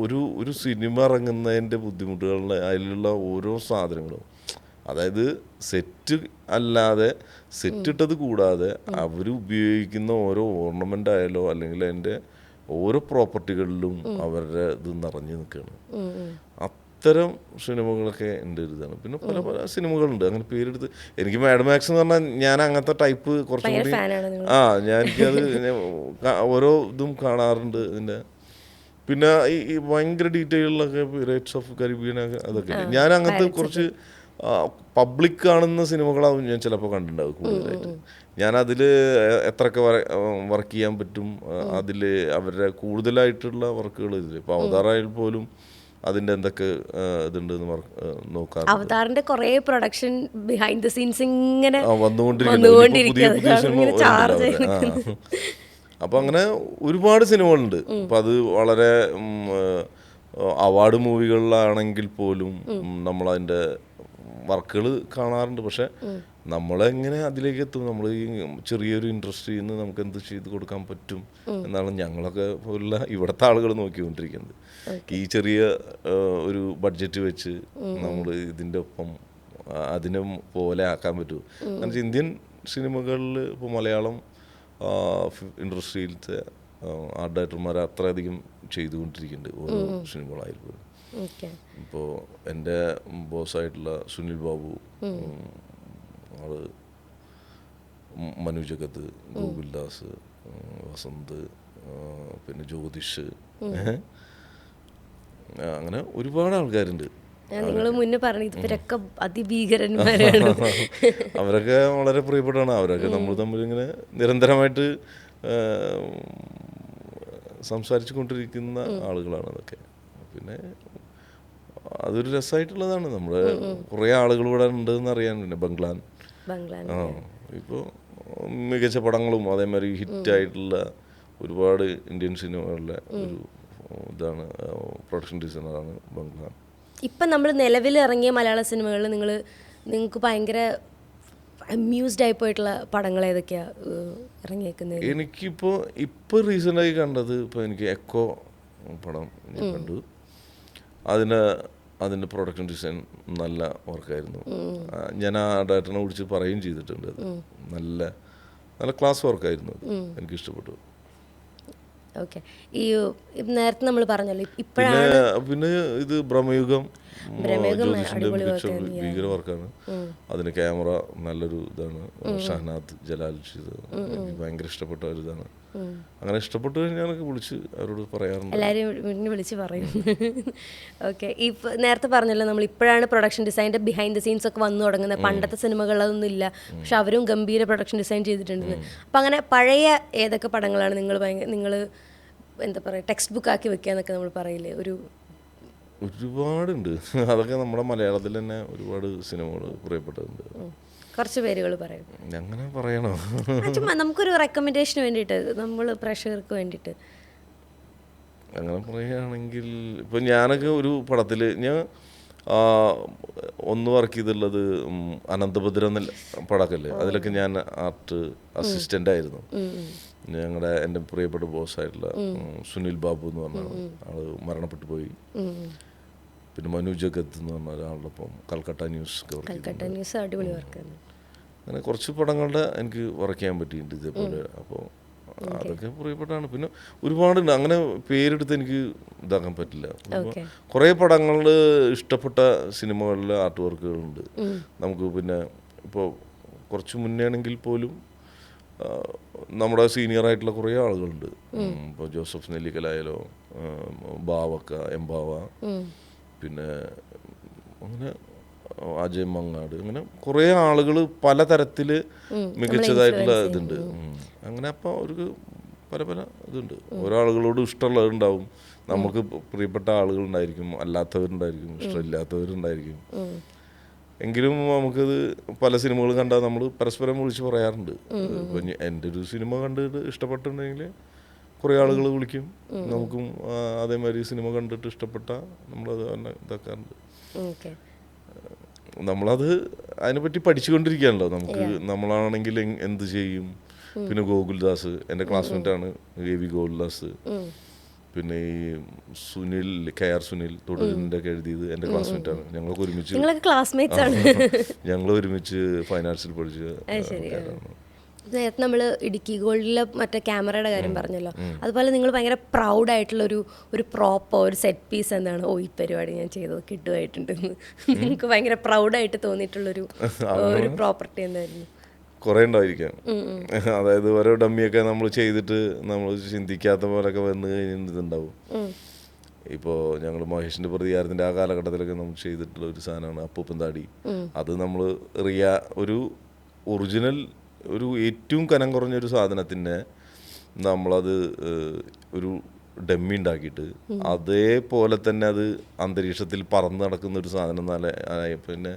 ഒരു സിനിമ ഇറങ്ങുന്നതിൻ്റെ ബുദ്ധിമുട്ടുകളുടെ അതിലുള്ള ഓരോ സാധനങ്ങളും, അതായത് സെറ്റ് അല്ലാതെ സെറ്റ് ഇട്ടത് കൂടാതെ അവർ ഉപയോഗിക്കുന്ന ഓരോ ഓർണമെൻ്റ് ആയാലോ അല്ലെങ്കിൽ അതിൻ്റെ ഓരോ പ്രോപ്പർട്ടികളിലും അവരുടെ ഇത് നിറഞ്ഞു നിൽക്കുകയാണ്. അത്തരം സിനിമകളൊക്കെ എൻ്റെ ഒരു ഇതാണ്. പിന്നെ പല പല സിനിമകളുണ്ട് അങ്ങനെ പേരെടുത്ത്. എനിക്ക് മാഡ് മാക്സ് എന്ന് പറഞ്ഞാൽ ഞാൻ അങ്ങനത്തെ ടൈപ്പ് കുറച്ചും കൂടി എനിക്കത് ഓരോ ഇതും കാണാറുണ്ട് ഇതിൻ്റെ. പിന്നെ ഈ ഭയങ്കര ഡീറ്റെയിലൊക്കെ പിറേറ്റ്സ് ഓഫ് കരീബിയൻ അതൊക്കെ ഞാൻ അങ്ങനത്തെ കുറച്ച് പബ്ലിക് കാണുന്ന സിനിമകളാവും ഞാൻ ചിലപ്പോൾ കണ്ടിട്ടുണ്ടാവും കൂടുതലായിട്ട്. ഞാനതിൽ എത്രയൊക്കെ വർക്ക് ചെയ്യാൻ പറ്റും, അതിൽ അവരുടെ കൂടുതലായിട്ടുള്ള വർക്കുകൾ ഇതിൽ ഇപ്പോൾ അവതാറായാൽ പോലും അതിൻ്റെ എന്തൊക്കെ ഇതുണ്ടെന്ന് നോക്കാം. അവതാറിന്റെ കുറേ പ്രൊഡക്ഷൻ ബിഹൈൻഡ് ദ സീൻസ് ഇങ്ങനെ വന്നുകൊണ്ടിരിക്കുന്നു. അപ്പം അങ്ങനെ ഒരുപാട് സിനിമകളുണ്ട്. അപ്പം അത് വളരെ അവാർഡ് മൂവികളിലാണെങ്കിൽ പോലും നമ്മളതിൻ്റെ വർക്കുകൾ കാണാറുണ്ട്. പക്ഷെ നമ്മളെങ്ങനെ അതിലേക്ക് എത്തും? നമ്മൾ ഈ ചെറിയൊരു ഇൻഡസ്ട്രിയിൽ നിന്ന് നമുക്ക് എന്ത് ചെയ്ത് കൊടുക്കാൻ പറ്റും എന്നാണ് ഞങ്ങളൊക്കെ പോലുള്ള ഇവിടുത്തെ ആളുകൾ നോക്കിക്കൊണ്ടിരിക്കുന്നത്. ഈ ചെറിയ ഒരു ബഡ്ജറ്റ് വെച്ച് നമ്മൾ ഇതിൻ്റെ ഒപ്പം അതിനെ പോലെ ആക്കാൻ പറ്റുമോ? കാരണം ഇന്ത്യൻ സിനിമകളിൽ ഇപ്പോൾ മലയാളം ഇൻഡസ്ട്രിയിലത്തെ ആർട്ട് ഡയറക്ടർമാർ അത്രയധികം ചെയ്തുകൊണ്ടിരിക്കുന്നുണ്ട് ഓരോ സിനിമകളായാലും പോലും. ഇപ്പോൾ എൻ്റെ ബോസായിട്ടുള്ള സുനിൽ ബാബു, ആള് മനു ജഗത്, ഗോകുൽദാസ്, വസന്ത്, പിന്നെ ജ്യോതിഷ്, അങ്ങനെ ഒരുപാട് ആൾക്കാരുണ്ട്. അവരൊക്കെ വളരെ പ്രിയപ്പെട്ടാണ്. അവരൊക്കെ നമ്മൾ തമ്മിലിങ്ങനെ നിരന്തരമായിട്ട് സംസാരിച്ചു കൊണ്ടിരിക്കുന്ന ആളുകളാണ് അതൊക്കെ. പിന്നെ അതൊരു രസമായിട്ടുള്ളതാണ്. നമ്മുടെ കുറേ ആളുകൾ ഇവിടെ ഉണ്ടെന്ന് അറിയാൻ. പിന്നെ ബംഗ്ലാൻ ഇപ്പോൾ മികച്ച പടങ്ങളും അതേമാതിരി ഹിറ്റായിട്ടുള്ള ഒരുപാട് ഇന്ത്യൻ സിനിമകളിലെ ഒരു ഇതാണ് പ്രൊഡക്ഷൻ ഡിസൈനറാണ് ബംഗ്ലാൻ. ഇപ്പം നമ്മൾ നിലവിൽ ഇറങ്ങിയ മലയാള സിനിമകളിൽ നിങ്ങൾക്ക് ഭയങ്കര അമ്യൂസ്ഡ് ആയി പോയിട്ടുള്ള പടങ്ങൾ ഏതൊക്കെയാണ് ഇറങ്ങിയേക്കുന്നത്? ഇപ്പോൾ റീസെൻ്റായി കണ്ടത് ഇപ്പോൾ എനിക്ക് എക്കോ പടം ഞാൻ കണ്ടു. അതിൻ്റെ പ്രൊഡക്ഷൻ ഡിസൈൻ നല്ല വർക്കായിരുന്നു. ഞാൻ ആ ഡയറക്ടറിനെ വിളിച്ച് പറയുകയും ചെയ്തിട്ടുണ്ട്. അത് നല്ല നല്ല ക്ലാസ് വർക്കായിരുന്നു. എനിക്കിഷ്ടപ്പെട്ടു. ഓക്കെ. ഈ നേരത്തെ നമ്മൾ പറഞ്ഞല്ലോ ഇപ്പോഴാണ് പിന്നെ ഇത് ബ്രഹ്മയുഗം ജ്യോതിഷിൻ്റെ ഭീകര വർക്കാണ്. അതിന് ക്യാമറ നല്ലൊരു ഇതാണ്. ഷഹനാദ് ജലാൽ ചെയ്തത് എനിക്ക് ഭയങ്കര ഇഷ്ടപ്പെട്ട ഒരു ഇതാണ്. അങ്ങനെ ഇഷ്ടപ്പെട്ടു കഴിഞ്ഞാൽ വിളിച്ച് അവരോട് പറയാറുണ്ട്. എല്ലാവരും വിളിച്ച് പറയും. ഓക്കെ. ഈ നേരത്തെ പറഞ്ഞല്ലോ നമ്മൾ ഇപ്പോഴാണ് പ്രൊഡക്ഷൻ ഡിസൈൻ്റെ ബിഹൈൻഡ് ദ സീൻസ് ഒക്കെ വന്നു തുടങ്ങുന്നത്. പണ്ടത്തെ സിനിമകളൊന്നും ഇല്ല, പക്ഷെ അവരും ഗംഭീര പ്രൊഡക്ഷൻ ഡിസൈൻ ചെയ്തിട്ടുണ്ട്. അപ്പം അങ്ങനെ പഴയ ഏതൊക്കെ പടങ്ങളാണ് നിങ്ങൾ എന്താ പറയുക ടെക്സ്റ്റ് ബുക്ക് ആക്കി വെക്കുക എന്നൊക്കെ നമ്മൾ പറയില്ലേ, ഒരു ഒരുപാടുണ്ട്. അതൊക്കെ നമ്മുടെ മലയാളത്തിൽ തന്നെ ഒരുപാട് സിനിമകൾ പ്രിയപ്പെട്ടതുണ്ട്. കുറച്ച് പേരുകൾ പറയും. അങ്ങനെ പറയണോ? ചുമ്മാ നമുക്കൊരു റെക്കമെൻഡേഷന് വേണ്ടിയിട്ട്, നമ്മൾ പ്രേക്ഷകർക്ക് വേണ്ടിയിട്ട്. അങ്ങനെ പറയുകയാണെങ്കിൽ ഇപ്പം ഞാനൊക്കെ ഒരു പടത്തിൽ ഞാൻ ഒന്ന് വർക്ക് ചെയ്തിട്ടുള്ളത് അനന്തഭദ്ര എന്ന പടക്കല്ലേ, അതിലൊക്കെ ഞാൻ ആർട്ട് അസിസ്റ്റൻ്റ് ആയിരുന്നു. ഞങ്ങളുടെ എൻ്റെ പ്രിയപ്പെട്ട ബോസായിട്ടുള്ള സുനിൽ ബാബു എന്ന് പറഞ്ഞ ആള് മരണപ്പെട്ടു പോയി. പിന്നെ മനു ജഗത് എന്ന് പറഞ്ഞ ഒരാളുടെ ഒപ്പം കൽക്കട്ട ന്യൂസ് അടിപൊളി വർക്ക്. അങ്ങനെ കുറച്ച് പടങ്ങളുടെ എനിക്ക് വർക്ക് ചെയ്യാൻ പറ്റിയിട്ടുണ്ട് ഇതേപോലെ. അപ്പോൾ അതൊക്കെ പ്രിയപ്പെട്ടാണ്. പിന്നെ ഒരുപാടുണ്ട്, അങ്ങനെ പേരെടുത്ത് എനിക്ക് ഇതാക്കാൻ പറ്റില്ല. കുറേ പടങ്ങളിൽ ഇഷ്ടപ്പെട്ട സിനിമകളിലെ ആർട്ട് വർക്കുകളുണ്ട് നമുക്ക്. പിന്നെ ഇപ്പോൾ കുറച്ച് മുന്നേ ആണെങ്കിൽ പോലും നമ്മുടെ സീനിയർ ആയിട്ടുള്ള കുറേ ആളുകളുണ്ട്. ഇപ്പോൾ ജോസഫ് നെല്ലിക്കലായാലോ, ബാവക്ക, എംബാവ, പിന്നെ അങ്ങനെ അജയ് മങ്ങാട്, അങ്ങനെ കുറേ ആളുകൾ പലതരത്തിൽ മികച്ചതായിട്ടുള്ള ഇതുണ്ട്. അങ്ങനെ അപ്പോൾ അവർക്ക് പല പല ഇതുണ്ട്. ഓരോ ആളുകളോട് ഇഷ്ടമുള്ളവരുണ്ടാവും, നമുക്ക് പ്രിയപ്പെട്ട ആളുകളുണ്ടായിരിക്കും, അല്ലാത്തവരുണ്ടായിരിക്കും, ഇഷ്ടമില്ലാത്തവരുണ്ടായിരിക്കും. എങ്കിലും നമുക്കത് പല സിനിമകൾ കണ്ടാൽ നമ്മൾ പരസ്പരം വിളിച്ച് പറയാറുണ്ട്. ഇപ്പം എൻ്റെ ഒരു സിനിമ കണ്ടിട്ട് ഇഷ്ടപ്പെട്ടിട്ടുണ്ടെങ്കിൽ കുറേ ആളുകൾ വിളിക്കും, നമുക്കും അതേമാതിരി സിനിമ കണ്ടിട്ട് ഇഷ്ടപ്പെട്ട നമ്മളത് തന്നെ ഇതാക്കാറുണ്ട്. നമ്മളത് അതിനെപ്പറ്റി പഠിച്ചുകൊണ്ടിരിക്കുകയാണല്ലോ നമുക്ക്. നമ്മളാണെങ്കിൽ എന്ത് ചെയ്യും. പിന്നെ ഗോകുൽദാസ് എൻ്റെ ക്ലാസ്മേറ്റാണ്, AV ഗോകുൽദാസ്. പിന്നെ ഈ സുനിൽ, KR സുനിൽ തൊഴിലിൻ്റെ ഒക്കെ എഴുതിയത് എൻ്റെ ക്ലാസ്മേറ്റാണ്. ഞങ്ങളൊക്കെ ഒരുമിച്ച് ഫൈൻ ആർട്സിൽ പഠിച്ച്. നേരത്തെ നമ്മൾ ഇടുക്കി ഗോൾഡിലെ മറ്റേ ക്യാമറയുടെ കാര്യം പറഞ്ഞല്ലോ, അതുപോലെ നിങ്ങൾ ഭയങ്കര പ്രൗഡായിട്ടുള്ള ഒരു പ്രോപ്പർ ഒരു സെറ്റ് പീസ് എന്താണ്, ഈ പരിപാടി ഞാൻ ചെയ്തത് കിട്ടുമായിട്ടുണ്ടെന്ന് നിങ്ങൾക്ക് ഭയങ്കര പ്രൗഡായിട്ട് തോന്നിയിട്ടുള്ളൊരു പ്രോപ്പർട്ടി എന്തായിരുന്നു? കുറേ ഉണ്ടായിരിക്കാം. അതായത് ഓരോ ഡമ്മിയൊക്കെ നമ്മൾ ചെയ്തിട്ട് നമ്മൾ ചിന്തിക്കാത്ത പോലൊക്കെ വന്ന് കഴിഞ്ഞിട്ടുണ്ടാവും. ഇപ്പോൾ ഞങ്ങൾ മഹേഷിൻ്റെ പ്രതികാരത്തിൻ്റെ ആ കാലഘട്ടത്തിലൊക്കെ നമ്മൾ ചെയ്തിട്ടുള്ള ഒരു സാധനമാണ് അപ്പൂപ്പൻ താടി. അത് നമ്മൾ ഒരു ഒറിജിനൽ ഒരു ഏറ്റവും കനം കുറഞ്ഞൊരു സാധനത്തിനെ നമ്മളത് ഒരു ഡമ്മി ഉണ്ടാക്കിയിട്ട് അതേപോലെ തന്നെ അത് അന്തരീക്ഷത്തിൽ പറന്ന് നടക്കുന്ന ഒരു സാധനം പിന്നെ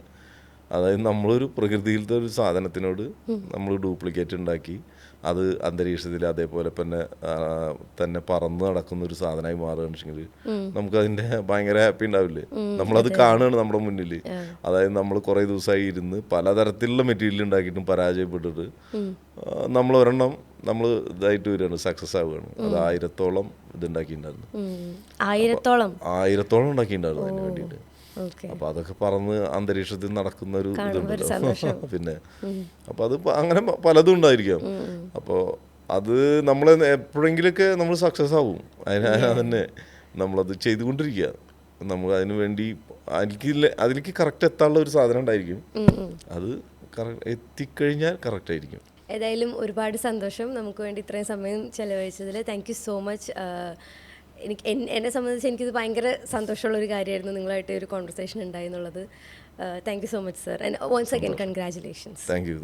അതായത് നമ്മളൊരു പ്രകൃതിയിലത്തെ ഒരു സാധനത്തിനോട് നമ്മൾ ഡ്യൂപ്ലിക്കേറ്റ് ഉണ്ടാക്കി അത് അന്തരീക്ഷത്തിൽ അതേപോലെ തന്നെ പറന്ന് നടക്കുന്ന ഒരു സാധനമായി മാറുകയാണെന്ന് വെച്ചെങ്കിൽ നമുക്കതിൻ്റെ ഭയങ്കര ഹാപ്പി ഉണ്ടാവില്ലേ. നമ്മളത് കാണുകയാണ് നമ്മുടെ മുന്നിൽ. അതായത് നമ്മൾ കുറേ ദിവസമായി ഇരുന്ന് പലതരത്തിലുള്ള മെറ്റീരിയൽ ഉണ്ടാക്കിയിട്ടും പരാജയപ്പെട്ടിട്ട് നമ്മൾ ഒരെണ്ണം നമ്മൾ ഇതായിട്ട് വരികയാണ്, സക്സസ് ആവുകയാണ്. അത് 1000-ഓളം ഇതുണ്ടാക്കിയിട്ടുണ്ടായിരുന്നു. 1000-ഓളം ഉണ്ടാക്കിയിട്ടുണ്ടായിരുന്നു അതിന് വേണ്ടിയിട്ട്. അപ്പൊ അതൊക്കെ പറന്ന് അന്തരീക്ഷത്തിൽ നടക്കുന്ന ഒരു ഇതുണ്ടല്ലോ. പിന്നെ അപ്പൊ അത് അങ്ങനെ പലതും ഉണ്ടായിരിക്കാം. അപ്പോൾ അത് നമ്മൾ എപ്പോഴെങ്കിലൊക്കെ നമ്മൾ സക്സസ് ആവും. തന്നെ നമ്മളത് ചെയ്തുകൊണ്ടിരിക്കുക. നമ്മൾ അതിനു വേണ്ടി അതിലേക്ക് കറക്റ്റ് എത്താനുള്ള ഒരു സാധനം ഉണ്ടായിരിക്കും. അത് എത്തിക്കഴിഞ്ഞാൽ കറക്റ്റ് ആയിരിക്കും. ഏതായാലും ഒരുപാട് സന്തോഷം നമുക്ക് വേണ്ടി ഇത്രയും സമയം ചെലവഴിച്ചതിൽ. Thank you so much. എന്നെ സംബന്ധിച്ച് എനിക്കിത് ഭയങ്കര സന്തോഷമുള്ളൊരു കാര്യമായിരുന്നു നിങ്ങളായിട്ട് ഒരു കോൺവെർസേഷൻ ഉണ്ടായി എന്നുള്ളത്. Thank you so much sir, and once again congratulations. Thank U.